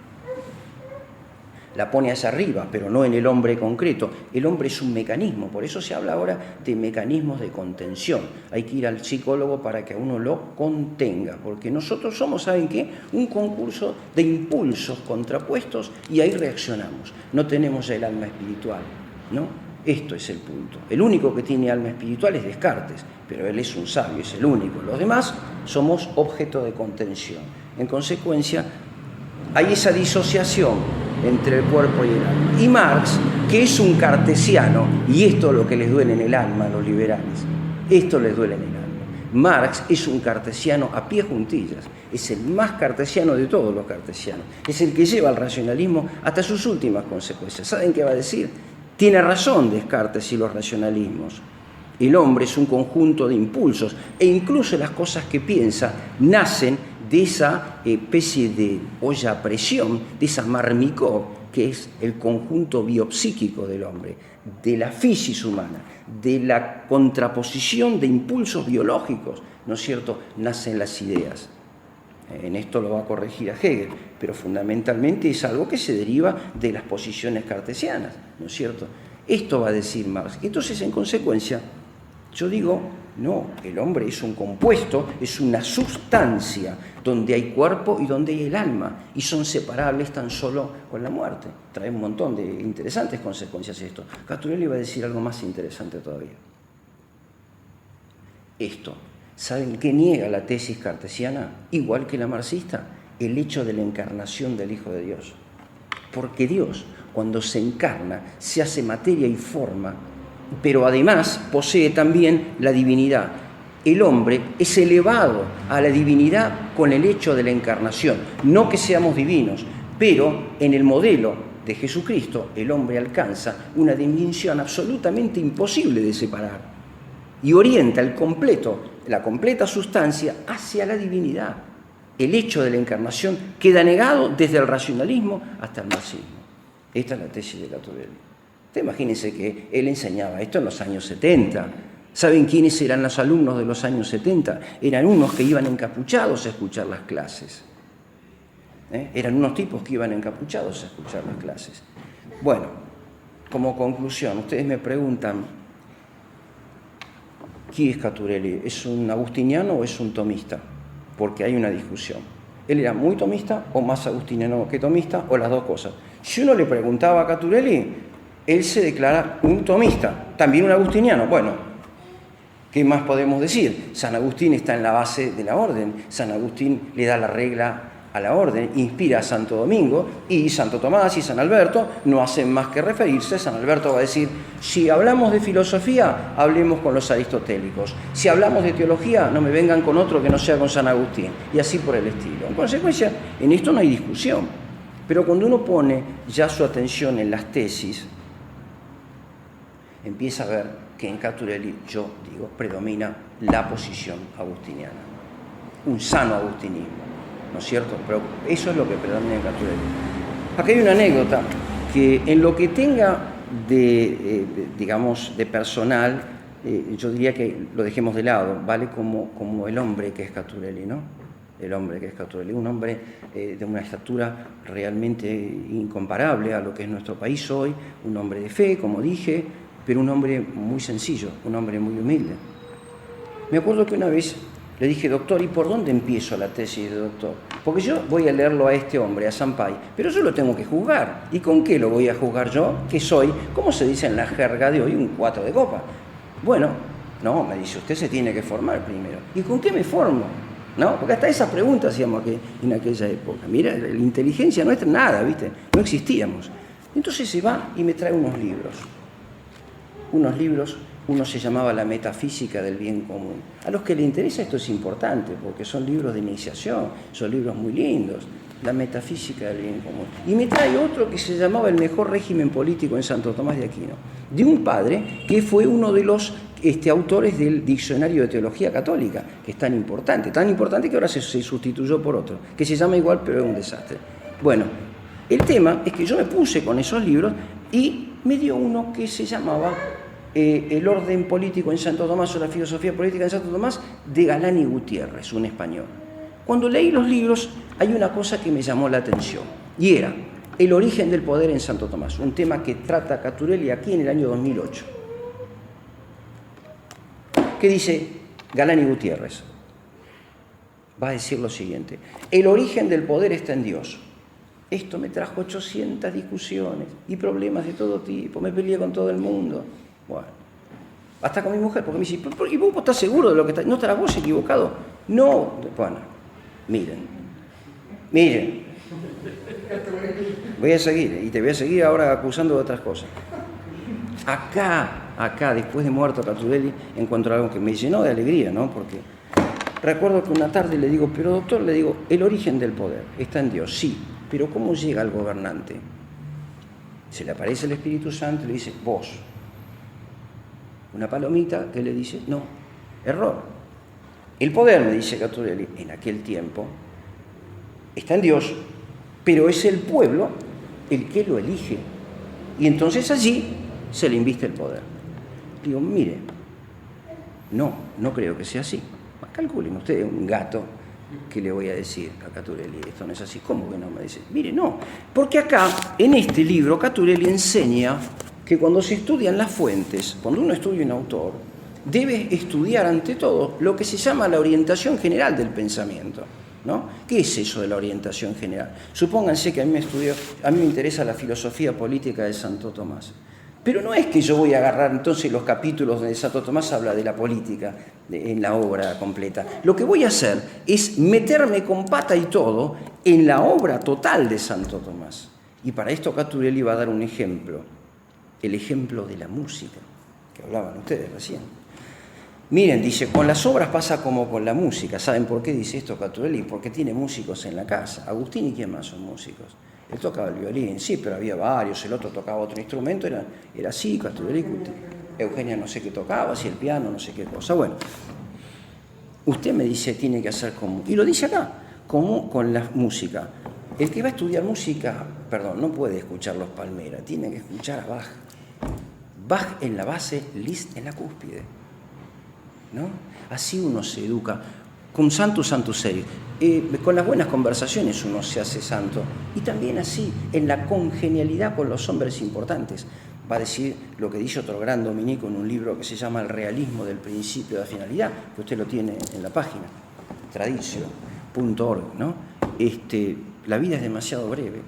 La pone hacia arriba, pero no en el hombre concreto. El hombre es un mecanismo, por eso se habla ahora de mecanismos de contención. Hay que ir al psicólogo para que a uno lo contenga, porque nosotros somos, ¿saben qué? Un concurso de impulsos contrapuestos y ahí reaccionamos. No tenemos el alma espiritual, ¿no? Esto es el punto. El único que tiene alma espiritual es Descartes, pero él es un sabio, es el único. Los demás somos objeto de contención. En consecuencia, hay esa disociación entre el cuerpo y el alma. Y Marx, que es un cartesiano, y esto es lo que les duele en el alma a los liberales, esto les duele en el alma. Marx es un cartesiano a pie juntillas, es el más cartesiano de todos los cartesianos, es el que lleva al racionalismo hasta sus últimas consecuencias. ¿Saben qué va a decir? Tiene razón Descartes y los racionalismos. El hombre es un conjunto de impulsos e incluso las cosas que piensa nacen de esa especie de olla a presión, de esa marmicó, que es el conjunto biopsíquico del hombre, de la fisis humana, de la contraposición de impulsos biológicos, ¿no es cierto?, nacen las ideas. En esto lo va a corregir a Hegel, pero fundamentalmente es algo que se deriva de las posiciones cartesianas, ¿no es cierto? Esto va a decir Marx. Entonces, en consecuencia, yo digo, no, el hombre es un compuesto, es una sustancia donde hay cuerpo y donde hay el alma, y son separables tan solo con la muerte. Trae un montón de interesantes consecuencias esto. Caturelli va a decir algo más interesante todavía. Esto, ¿saben qué niega la tesis cartesiana? Igual que la marxista, el hecho de la encarnación del Hijo de Dios. Porque Dios, cuando se encarna, se hace materia y forma, pero además posee también la divinidad. El hombre es elevado a la divinidad con el hecho de la encarnación. No que seamos divinos, pero en el modelo de Jesucristo el hombre alcanza una dimensión absolutamente imposible de separar y orienta la completa sustancia hacia la divinidad. El hecho de la encarnación queda negado desde el racionalismo hasta el marxismo. Esta es la tesis de Caturelli. Ustedes imagínense que él enseñaba esto en los años 70. ¿Saben quiénes eran los alumnos de los años 70? Eran unos que iban encapuchados a escuchar las clases. Eran unos tipos que iban encapuchados a escuchar las clases. Bueno, como conclusión, ustedes me preguntan, ¿quién es Caturelli? ¿Es un agustiniano o es un tomista? Porque hay una discusión. ¿Él era muy tomista o más agustiniano que tomista o las dos cosas? Si uno le preguntaba a Caturelli, él se declara un tomista, también un agustiniano. Bueno, ¿qué más podemos decir? San Agustín está en la base de la orden, San Agustín le da la regla a la orden, inspira a Santo Domingo, y Santo Tomás y San Alberto no hacen más que referirse. San Alberto va a decir, si hablamos de filosofía, hablemos con los aristotélicos. Si hablamos de teología, no me vengan con otro que no sea con San Agustín. Y así por el estilo. En consecuencia, en esto no hay discusión. Pero cuando uno pone ya su atención en las tesis, empieza a ver que en Caturelli, yo digo, predomina la posición agustiniana. Un sano agustinismo, ¿no es cierto? Pero eso es lo que predomina en Caturelli. Acá hay una anécdota que en lo que tenga digamos, de personal, yo diría que lo dejemos de lado, vale como el hombre que es Caturelli, ¿no? El hombre que es Caturelli, un hombre de una estatura realmente incomparable a lo que es nuestro país hoy, un hombre de fe, como dije, pero un hombre muy sencillo, un hombre muy humilde. Me acuerdo que una vez le dije, doctor, ¿y por dónde empiezo la tesis de doctor? Porque yo voy a leerlo a este hombre, a Sampaio, pero yo lo tengo que juzgar. ¿Y con qué lo voy a juzgar yo? Que soy, ¿cómo se dice en la jerga de hoy? Un 4 de copa. Bueno, no, me dice, usted se tiene que formar primero. ¿Y con qué me formo? ¿No? Porque hasta esas preguntas hacíamos en aquella época. Mira, la inteligencia nuestra, nada, ¿viste? No existíamos. Entonces se va y me trae unos libros. Uno se llamaba La metafísica del bien común. A los que les interesa esto es importante, porque son libros de iniciación, son libros muy lindos. La metafísica del bien común. Y me trae otro que se llamaba El mejor régimen político en Santo Tomás de Aquino, de un padre que fue uno de los autores del Diccionario de Teología Católica, que es tan importante que ahora se sustituyó por otro, que se llama igual, pero es un desastre. Bueno, el tema es que yo me puse con esos libros y me dio uno que se llamaba El orden político en Santo Tomás o la filosofía política en Santo Tomás, de Galán y Gutiérrez, un español. Cuando leí los libros hay una cosa que me llamó la atención, y era el origen del poder en Santo Tomás, un tema que trata Caturelli aquí en el año 2008. ¿Qué dice Galán y Gutiérrez? Va a decir lo siguiente: el origen del poder está en Dios. Esto me trajo 800 discusiones y problemas de todo tipo, me peleé con todo el mundo. Bueno, hasta con mi mujer, porque me dice, ¿y vos estás seguro de lo que está? ¿No estarás vos equivocado? No. Bueno, miren. Voy a seguir, y te voy a seguir ahora acusando de otras cosas. Acá, después de muerto Caturelli, encuentro algo que me llenó de alegría, ¿no? Porque recuerdo que una tarde le digo, pero doctor, el origen del poder está en Dios, sí, pero ¿cómo llega al gobernante? Se le aparece el Espíritu Santo y le dice, vos. Una palomita que le dice, no, error. El poder, me dice Caturelli, en aquel tiempo, está en Dios, pero es el pueblo el que lo elige. Y entonces allí se le inviste el poder. Digo, mire, no creo que sea así. Calculen ustedes un gato, ¿qué le voy a decir a Caturelli? Esto no es así. ¿Cómo que no? Me dice, mire, no. Porque acá, en este libro, Caturelli enseña que cuando se estudian las fuentes, cuando uno estudia un autor, debe estudiar ante todo lo que se llama la orientación general del pensamiento, ¿no? ¿Qué es eso de la orientación general? Supónganse que a mí me interesa la filosofía política de Santo Tomás. Pero no es que yo voy a agarrar entonces los capítulos donde Santo Tomás habla de la política en la obra completa. Lo que voy a hacer es meterme con pata y todo en la obra total de Santo Tomás. Y para esto Caturelli va a dar un ejemplo, el ejemplo de la música, que hablaban ustedes recién. Miren, dice, con las obras pasa como con la música. ¿Saben por qué dice esto Caturelli? Porque tiene músicos en la casa. Agustín y quién más son músicos. Él tocaba el violín, sí, pero había varios, el otro tocaba otro instrumento, era así, Caturelli, Eugenia no sé qué tocaba, así el piano, no sé qué cosa. Bueno, usted me dice, tiene que hacer como, y lo dice acá, como con la música. El que va a estudiar música, no puede escuchar los Palmera, tiene que escuchar a Bach. Bach en la base, Liszt en la cúspide, ¿no? Así uno se educa. Con santo serio. Con las buenas conversaciones uno se hace santo. Y también así, en la congenialidad con los hombres importantes. Va a decir lo que dice otro gran dominico en un libro que se llama El realismo del principio de la finalidad, que usted lo tiene en la página, tradicio.org, ¿no? La vida es demasiado breve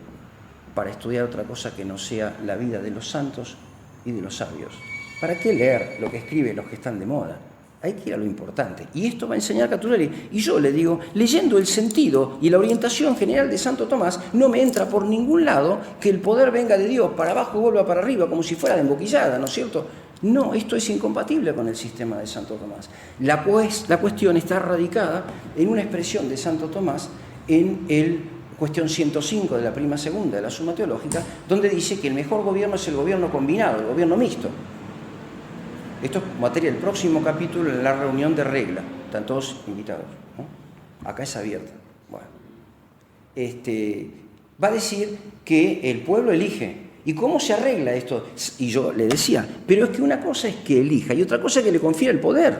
para estudiar otra cosa que no sea la vida de los santos y de los sabios. ¿Para qué leer lo que escriben los que están de moda? Hay que ir a lo importante. Y esto va a enseñar Caturelli. Y yo le digo, leyendo el sentido y la orientación general de Santo Tomás, no me entra por ningún lado que el poder venga de Dios para abajo y vuelva para arriba, como si fuera de emboquillada, ¿no es cierto? No, esto es incompatible con el sistema de Santo Tomás. La cuestión está radicada en una expresión de Santo Tomás en el cuestión 105 de la prima segunda de la Suma Teológica, donde dice que el mejor gobierno es el gobierno combinado, el gobierno mixto. Esto es materia del próximo capítulo en la reunión de regla. Están todos invitados, ¿no? Acá es abierta. Bueno. Va a decir que el pueblo elige. ¿Y cómo se arregla esto? Y yo le decía, pero es que una cosa es que elija y otra cosa es que le confiere el poder.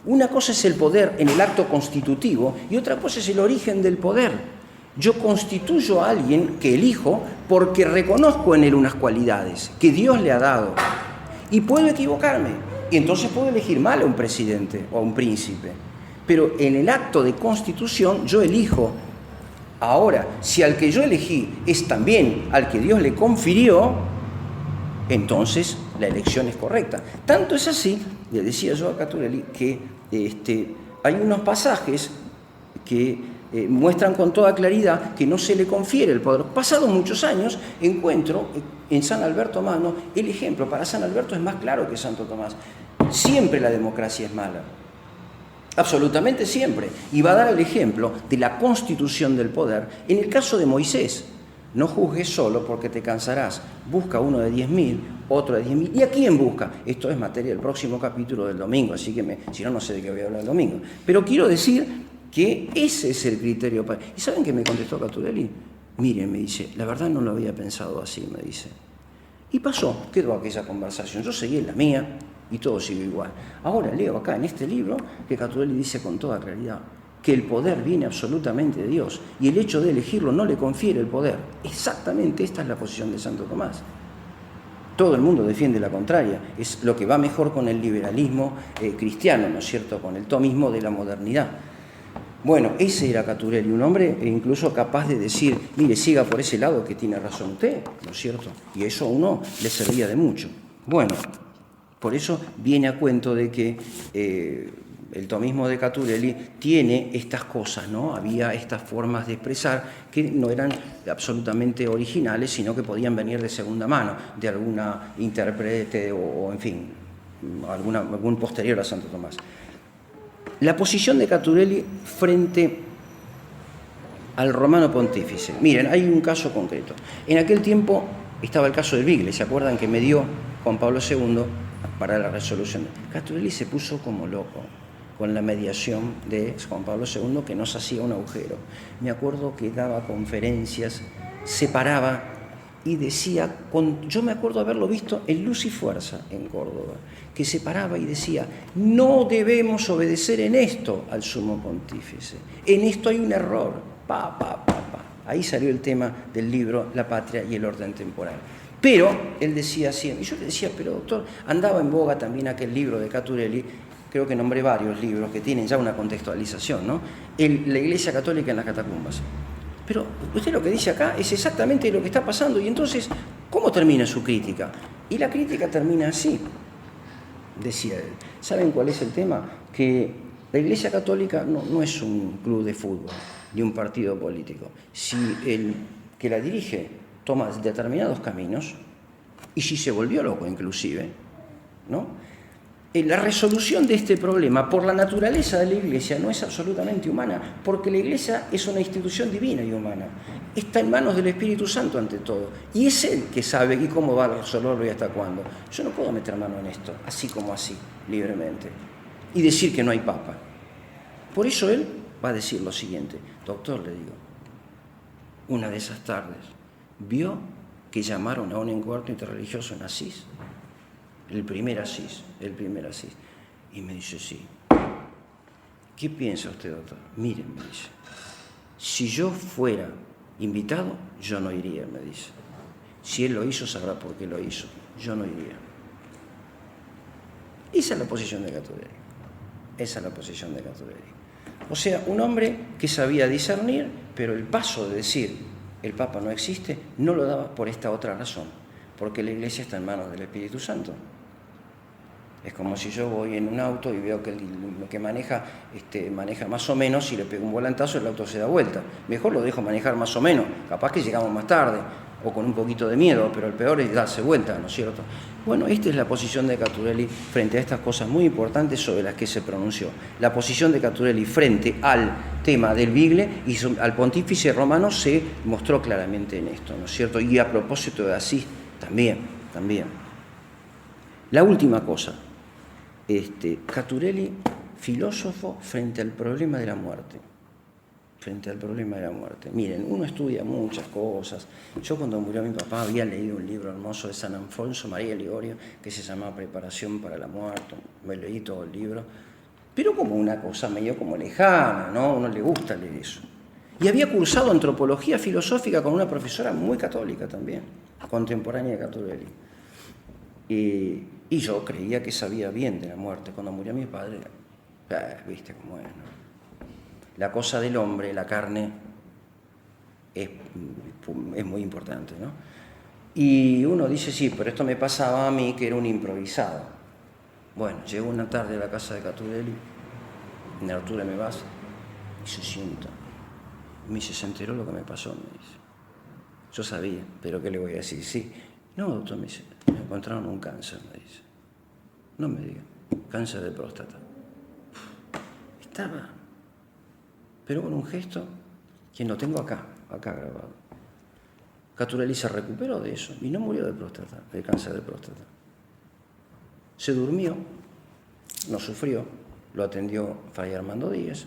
Una cosa es el poder en el acto constitutivo y otra cosa es el origen del poder. Yo constituyo a alguien que elijo porque reconozco en él unas cualidades que Dios le ha dado. Y puedo equivocarme, y entonces puedo elegir mal a un presidente o a un príncipe. Pero en el acto de constitución yo elijo. Ahora, si al que yo elegí es también al que Dios le confirió, entonces la elección es correcta. Tanto es así, le decía yo a Caturelli, que hay unos pasajes que muestran con toda claridad que no se le confiere el poder. Pasados muchos años, encuentro en San Alberto Magno el ejemplo. Para San Alberto es más claro que Santo Tomás. Siempre la democracia es mala. Absolutamente siempre. Y va a dar el ejemplo de la constitución del poder en el caso de Moisés. No juzgues solo porque te cansarás. Busca uno de 10.000, otro de 10.000. ¿Y a quién busca? Esto es materia del próximo capítulo del domingo, así que si no, no sé de qué voy a hablar el domingo. Pero quiero decir que ese es el criterio. ¿Y saben qué me contestó Caturelli? Miren, me dice, la verdad no lo había pensado así, me dice. Y pasó, quedó aquella conversación. Yo seguí en la mía y todo siguió igual. Ahora leo acá en este libro que Caturelli dice con toda claridad que el poder viene absolutamente de Dios y el hecho de elegirlo no le confiere el poder. Exactamente esta es la posición de Santo Tomás. Todo el mundo defiende la contraria, es lo que va mejor con el liberalismo cristiano, ¿no es cierto?, con el tomismo de la modernidad. Bueno, ese era Caturelli, un hombre incluso capaz de decir, mire, siga por ese lado que tiene razón usted, ¿no es cierto? Y eso a uno le servía de mucho. Bueno, por eso viene a cuento de que el tomismo de Caturelli tiene estas cosas, ¿no? Había estas formas de expresar que no eran absolutamente originales, sino que podían venir de segunda mano, de alguna intérprete o en fin, algún posterior a Santo Tomás. La posición de Caturelli frente al romano pontífice. Miren, hay un caso concreto. En aquel tiempo estaba el caso del Bigle, ¿se acuerdan que me dio Juan Pablo II para la resolución? Caturelli se puso como loco con la mediación de Juan Pablo II, que nos hacía un agujero. Me acuerdo que daba conferencias, se paraba y decía, yo me acuerdo haberlo visto en Luz y Fuerza en Córdoba, que se paraba y decía, no debemos obedecer en esto al sumo pontífice, en esto hay un error, Ahí salió el tema del libro La Patria y el Orden Temporal. Pero él decía así, y yo le decía, pero doctor, andaba en boga también aquel libro de Caturelli, creo que nombré varios libros que tienen ya una contextualización, ¿no? La Iglesia Católica en las catacumbas. Pero usted lo que dice acá es exactamente lo que está pasando, y entonces, ¿cómo termina su crítica? Y la crítica termina así, decía él. ¿Saben cuál es el tema? Que la Iglesia Católica no es un club de fútbol, ni un partido político. Si el que la dirige toma determinados caminos, y si se volvió loco inclusive, ¿no? La resolución de este problema, por la naturaleza de la Iglesia, no es absolutamente humana, porque la Iglesia es una institución divina y humana. Está en manos del Espíritu Santo ante todo, y es Él que sabe y cómo va a resolverlo y hasta cuándo. Yo no puedo meter mano en esto, así como así, libremente, y decir que no hay Papa. Por eso Él va a decir lo siguiente: doctor, le digo, una de esas tardes, ¿vio que llamaron a un encuentro interreligioso en Asís? El primer Asís. Y me dice, sí. ¿Qué piensa usted, doctor? Miren, me dice, si yo fuera invitado, yo no iría, me dice. Si él lo hizo, sabrá por qué lo hizo. Yo no iría. Esa es la posición de Caturelli. O sea, un hombre que sabía discernir, pero el paso de decir el Papa no existe, no lo daba por esta otra razón. porque la iglesia está en manos del Espíritu Santo. Es como si yo voy en un auto y veo que el que maneja más o menos, y le pego un volantazo, el auto se da vuelta. Mejor lo dejo manejar más o menos, capaz que llegamos más tarde, o con un poquito de miedo, pero el peor es darse vuelta, ¿no es cierto? Bueno, esta es la posición de Caturelli frente a estas cosas muy importantes sobre las que se pronunció. La posición de Caturelli frente al tema del Bigle y al pontífice romano se mostró claramente en esto, ¿no es cierto? Y a propósito de Asís, también. La última cosa, Caturelli, filósofo frente al problema de la muerte. Miren, uno estudia muchas cosas. Yo cuando murió mi papá había leído un libro hermoso de San Alfonso María Ligorio que se llamaba Preparación para la muerte. Me leí todo el libro, pero como una cosa medio como lejana, ¿no? A uno le gusta leer eso. Y había cursado antropología filosófica con una profesora muy católica también, contemporánea de Caturelli. Y yo creía que sabía bien de la muerte. Cuando murió mi padre, viste cómo es, ¿no? La cosa del hombre, la carne, es muy importante, ¿no? Y uno dice, sí, pero esto me pasaba a mí, que era un improvisado. Bueno, llegó una tarde a la casa de Caturelli, en Arturo me vas, y se sienta. Me dice, ¿se enteró lo que me pasó? Me dice. Yo sabía, pero ¿qué le voy a decir? Sí. No, doctor, me dice, me encontraron un cáncer, me dice. No me diga, cáncer de próstata. Estaba, pero con un gesto, quien lo tengo acá grabado. Caturelli se recuperó de eso y no murió de próstata, de cáncer de próstata. Se durmió, no sufrió, lo atendió Fray Armando Díaz,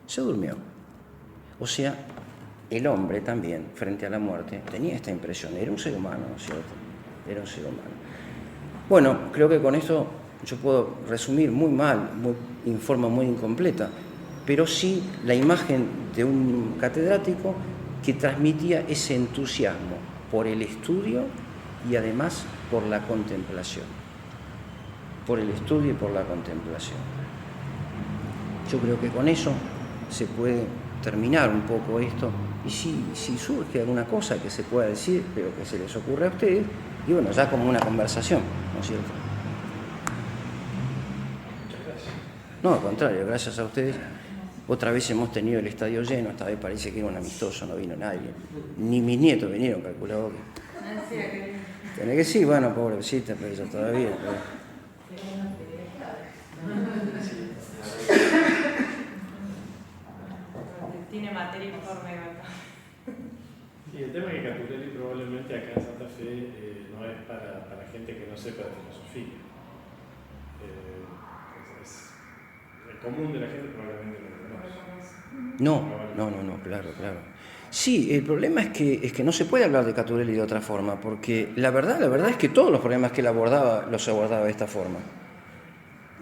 se durmió. O sea, el hombre también, frente a la muerte, tenía esta impresión. Era un ser humano, ¿no es cierto? Era un ser humano. Bueno, creo que con esto yo puedo resumir muy mal, en forma muy incompleta, pero sí la imagen de un catedrático que transmitía ese entusiasmo por el estudio y además por la contemplación. Por el estudio y por la contemplación. Yo creo que con eso se puede terminar un poco esto, y si surge alguna cosa que se pueda decir, pero que se les ocurra a ustedes, y bueno, ya como una conversación, ¿no es cierto? Muchas gracias. No, al contrario, gracias a ustedes. Otra vez hemos tenido el estadio lleno, esta vez parece que era un amistoso, no vino nadie. Ni mis nietos vinieron, calculado que. Tiene que sí, bueno, pobrecita, pero ella todavía. Pero... Tiene materia informe acá. Y el tema es que Caturelli probablemente acá en Santa Fe no es para gente que no sepa de filosofía. El común de la gente probablemente no lo conoce. Claro. Sí, el problema es que no se puede hablar de Caturelli de otra forma, porque la verdad es que todos los problemas que él abordaba, los abordaba de esta forma.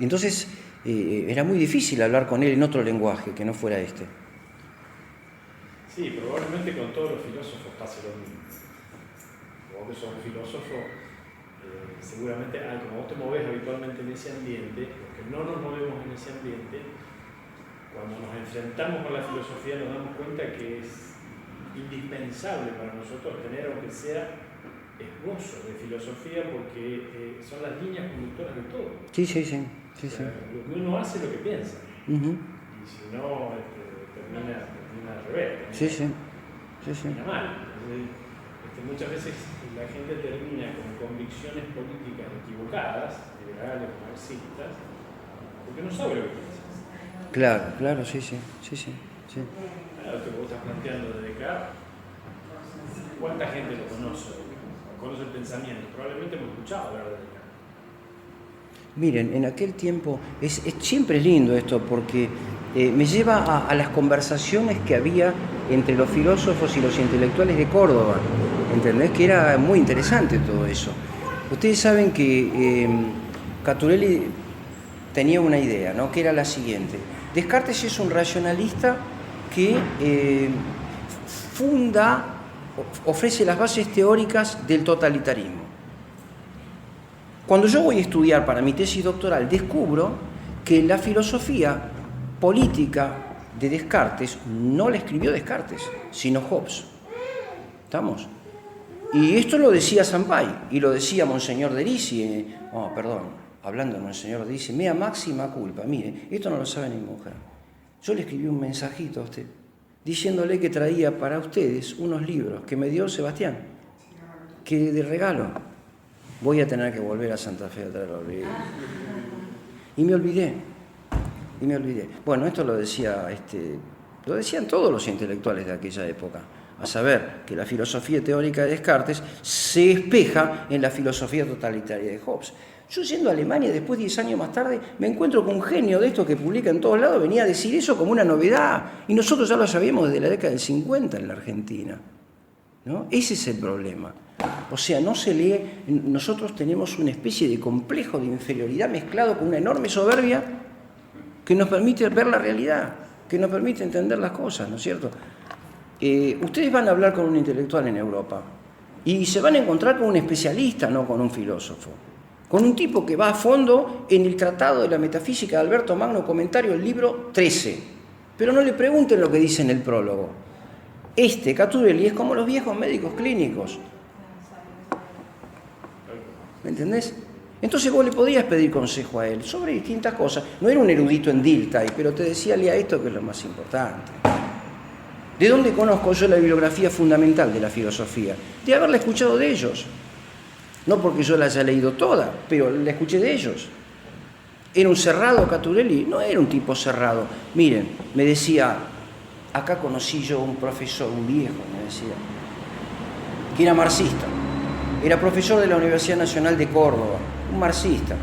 Y entonces era muy difícil hablar con él en otro lenguaje que no fuera este. Sí, probablemente con todos los filósofos pase lo mismo. Vos que sos un filósofo, seguramente, como vos te movés habitualmente en ese ambiente, porque no nos movemos en ese ambiente, cuando nos enfrentamos con la filosofía nos damos cuenta que es indispensable para nosotros tener, aunque sea esbozo de filosofía, porque son las líneas conductoras de todo. Sí. O sea, lo que uno hace es lo que piensa. Uh-huh. Y si no, termina al revés. Sí. Termina mal. Muchas veces la gente termina con convicciones políticas equivocadas, liberales, marxistas, porque no sabe lo que piensa. Claro, sí. Claro, lo que vos estás planteando de Descartes, ¿cuánta gente lo conoce? Conoce el pensamiento. Probablemente hemos escuchado hablar de Descartes. Miren, en aquel tiempo, siempre es lindo esto, porque me lleva a las conversaciones que había entre los filósofos y los intelectuales de Córdoba, ¿entendés? Que era muy interesante todo eso. Ustedes saben que Caturelli tenía una idea, ¿no? Que era la siguiente. Descartes es un racionalista que ofrece las bases teóricas del totalitarismo. Cuando yo voy a estudiar para mi tesis doctoral, descubro que la filosofía política de Descartes no la escribió Descartes, sino Hobbes. ¿Estamos? Y esto lo decía Sampay, y lo decía Monseñor de Risi, hablando de Monseñor de Risi, mea máxima culpa, mire, esto no lo sabe ni mi mujer. Yo le escribí un mensajito a usted, diciéndole que traía para ustedes unos libros que me dio Sebastián, que de regalo. Voy a tener que volver a Santa Fe a traer los libros. Y me olvidé. Bueno, esto lo decían todos los intelectuales de aquella época, a saber que la filosofía teórica de Descartes se espeja en la filosofía totalitaria de Hobbes. Yo yendo a Alemania, después 10 años más tarde, me encuentro con un genio de estos que publica en todos lados, venía a decir eso como una novedad, y nosotros ya lo sabíamos desde la década del 50 en la Argentina, ¿no? Ese es el problema. O sea, no se lee, nosotros tenemos una especie de complejo de inferioridad mezclado con una enorme soberbia que nos permite ver la realidad, que nos permite entender las cosas, ¿no es cierto? Ustedes van a hablar con un intelectual en Europa y se van a encontrar con un especialista, no con un filósofo, con un tipo que va a fondo en el Tratado de la Metafísica de Alberto Magno, comentario del libro 13, pero no le pregunten lo que dice en el prólogo. Caturelli es como los viejos médicos clínicos, ¿me entendés? Entonces vos le podías pedir consejo a él sobre distintas cosas. No era un erudito en Dilthey, pero te decía, lea esto que es lo más importante. ¿De dónde conozco yo la bibliografía fundamental de la filosofía? De haberla escuchado de ellos. No porque yo la haya leído toda, pero la escuché de ellos. ¿Era un cerrado Caturelli? No era un tipo cerrado. Miren, me decía, acá conocí yo un profesor, un viejo, me decía, que era marxista. Era profesor de la Universidad Nacional de Córdoba, un marxista.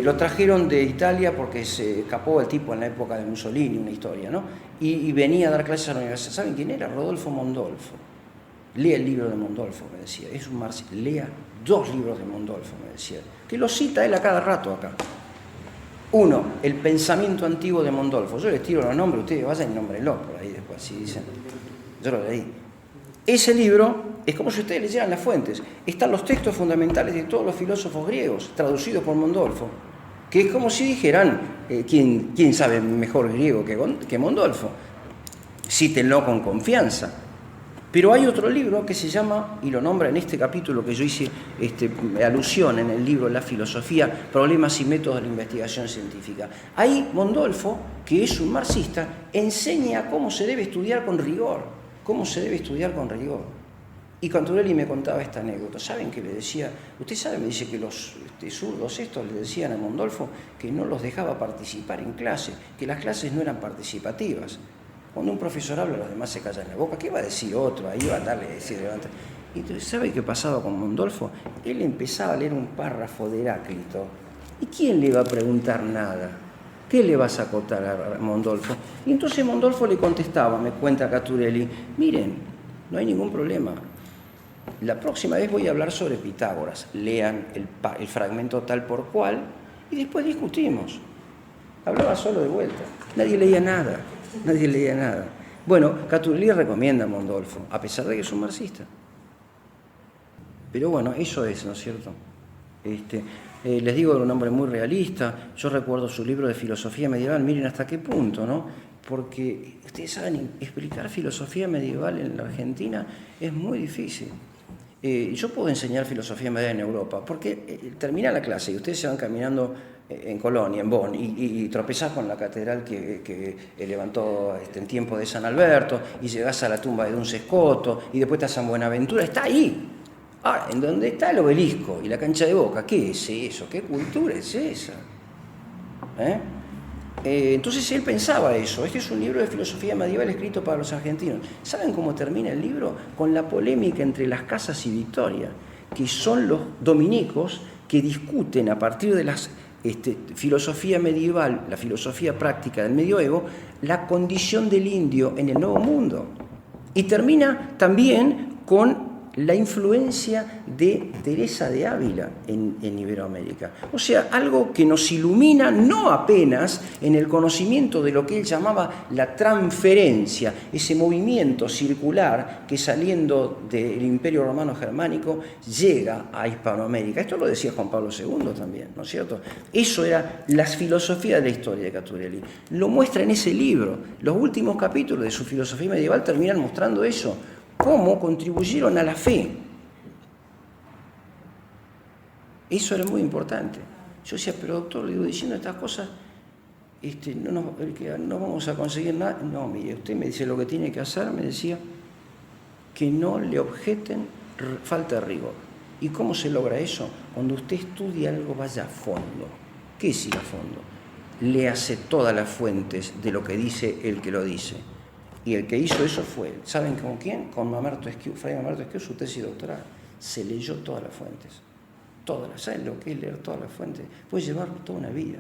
Lo trajeron de Italia porque se escapó el tipo en la época de Mussolini, una historia, ¿no? Y venía a dar clases a la universidad. ¿Saben quién era? Rodolfo Mondolfo. Lea el libro de Mondolfo, me decía. Es un marxista. Lea 2 libros de Mondolfo, me decía. Que lo cita él a cada rato acá. Uno, El pensamiento antiguo de Mondolfo. Yo les tiro los nombres, ustedes vayan y nómbrenlo por ahí después, si dicen. Yo lo leí. Ese libro es como si ustedes leyeran las fuentes. Están los textos fundamentales de todos los filósofos griegos, traducidos por Mondolfo, que es como si dijeran, ¿quién sabe mejor griego que Mondolfo? Cítenlo con confianza. Pero hay otro libro que se llama, y lo nombra en este capítulo que yo hice alusión en el libro La filosofía, problemas y métodos de la investigación científica. Ahí Mondolfo, que es un marxista, enseña cómo se debe estudiar con rigor. Y Caturelli me contaba esta anécdota. ¿Saben qué le decía? Usted sabe, me dice que los zurdos estos le decían a Mondolfo que no los dejaba participar en clase, que las clases no eran participativas. Cuando un profesor habla, los demás se callan la boca. ¿Qué va a decir otro? Ahí va a darle a decir, levanta. Y entonces, ¿sabe qué pasaba con Mondolfo? Él empezaba a leer un párrafo de Heráclito. ¿Y quién le iba a preguntar nada? ¿Qué le vas a acotar a Mondolfo? Y entonces Mondolfo le contestaba, me cuenta Caturelli, miren, no hay ningún problema. La próxima vez voy a hablar sobre Pitágoras. Lean el fragmento tal por cual y después discutimos. Hablaba solo de vuelta. Nadie leía nada. Bueno, Caturelli recomienda a Mondolfo, a pesar de que es un marxista. Pero bueno, eso es, ¿no es cierto? Les digo, era un hombre muy realista. Yo recuerdo su libro de filosofía medieval. Miren hasta qué punto, ¿no? Porque ustedes saben, explicar filosofía medieval en la Argentina es muy difícil. Yo puedo enseñar filosofía medieval en Europa, porque termina la clase y ustedes se van caminando en Colonia, en Bonn, y tropezás con la catedral que levantó en tiempo de San Alberto, y llegás a la tumba de Duns Scoto, y después estás en Buenaventura, está ahí. Ahora, en donde está el obelisco y la cancha de Boca, ¿qué es eso? ¿Qué cultura es esa? Entonces él pensaba eso. Este es un libro de filosofía medieval escrito para los argentinos. ¿Saben cómo termina el libro? Con la polémica entre Las Casas y Victoria, que son los dominicos que discuten a partir de la filosofía medieval, la filosofía práctica del medioevo, la condición del indio en el Nuevo Mundo. Y termina también con la influencia de Teresa de Ávila en Iberoamérica. O sea, algo que nos ilumina no apenas en el conocimiento de lo que él llamaba la transferencia, ese movimiento circular que saliendo del Imperio Romano Germánico llega a Hispanoamérica. Esto lo decía Juan Pablo II también, ¿no es cierto? Eso era la filosofía de la historia de Caturelli. Lo muestra en ese libro. Los últimos capítulos de su filosofía medieval terminan mostrando eso. Cómo contribuyeron a la fe Eso era muy importante. Yo decía, pero doctor, le digo, diciendo estas cosas, no vamos a conseguir nada. No, mire, usted me dice lo que tiene que hacer, me decía, que no le objeten falta de rigor. ¿Y cómo se logra eso? Cuando usted estudia algo, vaya a fondo. ¿Qué es ir a fondo? Léase todas las fuentes de lo que dice el que lo dice. Y el que hizo eso fue, ¿saben con quién? Con Mamerto Esquiu, Fray Mamerto Esquiu, su tesis doctoral. Se leyó todas las fuentes. Todas, ¿saben lo que es leer todas las fuentes? Puede llevar toda una vida.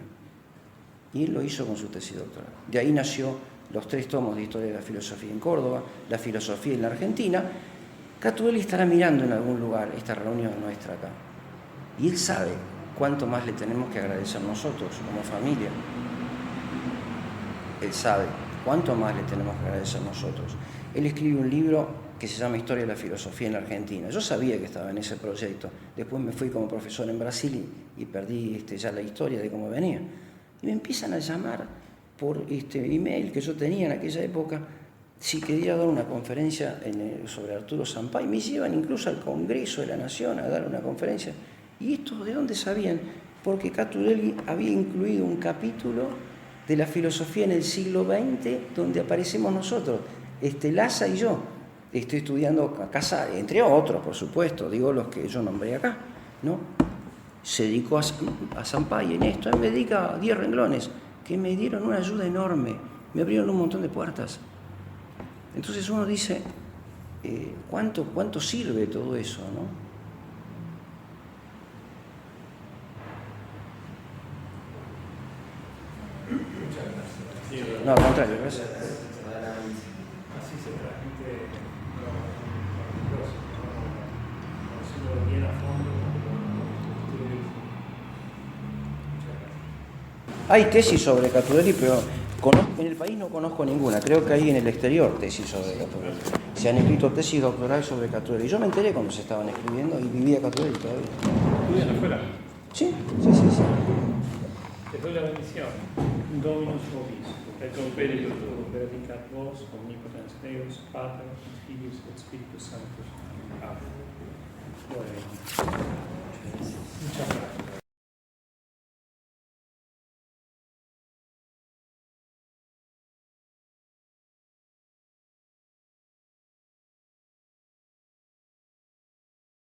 Y él lo hizo con su tesis doctoral. De ahí nació los 3 tomos de Historia de la Filosofía en Córdoba, la filosofía en la Argentina. Catuelli estará mirando en algún lugar esta reunión nuestra acá. Y él sabe cuánto más le tenemos que agradecer nosotros como familia. Él sabe cuánto más le tenemos que agradecer nosotros. Él escribe un libro que se llama Historia de la Filosofía en la Argentina. Yo sabía que estaba en ese proyecto. Después me fui como profesor en Brasil y perdí ya la historia de cómo venía. Y me empiezan a llamar por email que yo tenía en aquella época si quería dar una conferencia sobre Arturo Sampay. Me llevan incluso al Congreso de la Nación a dar una conferencia. ¿Y esto de dónde sabían? Porque Catuelli había incluido un capítulo de la filosofía en el siglo XX donde aparecemos nosotros, Laza y yo. Estoy estudiando acá, entre otros, por supuesto, digo los que yo nombré acá, ¿no? Se dedicó a Sampay en esto, él me dedica 10 renglones, que me dieron una ayuda enorme, me abrieron un montón de puertas. Entonces uno dice, ¿cuánto sirve todo eso, no? No, al contrario, gracias. Así se transmite conociendo bien a fondo. Hay tesis sobre Catuelli, pero en el país no conozco ninguna. Creo que hay en el exterior tesis sobre Catuelli. Se han escrito tesis doctorales sobre Catuelli. Yo me enteré cuando se estaban escribiendo y vivía Catuelli todavía. ¿Estudian afuera? Sí. Te doy la bendición. Dominus vobis, et conspiritus tuo, benedicat vos, omnipotens Deus, Pater, Filius et Spiritus Sanctus. Amén. Bueno. Muchas gracias.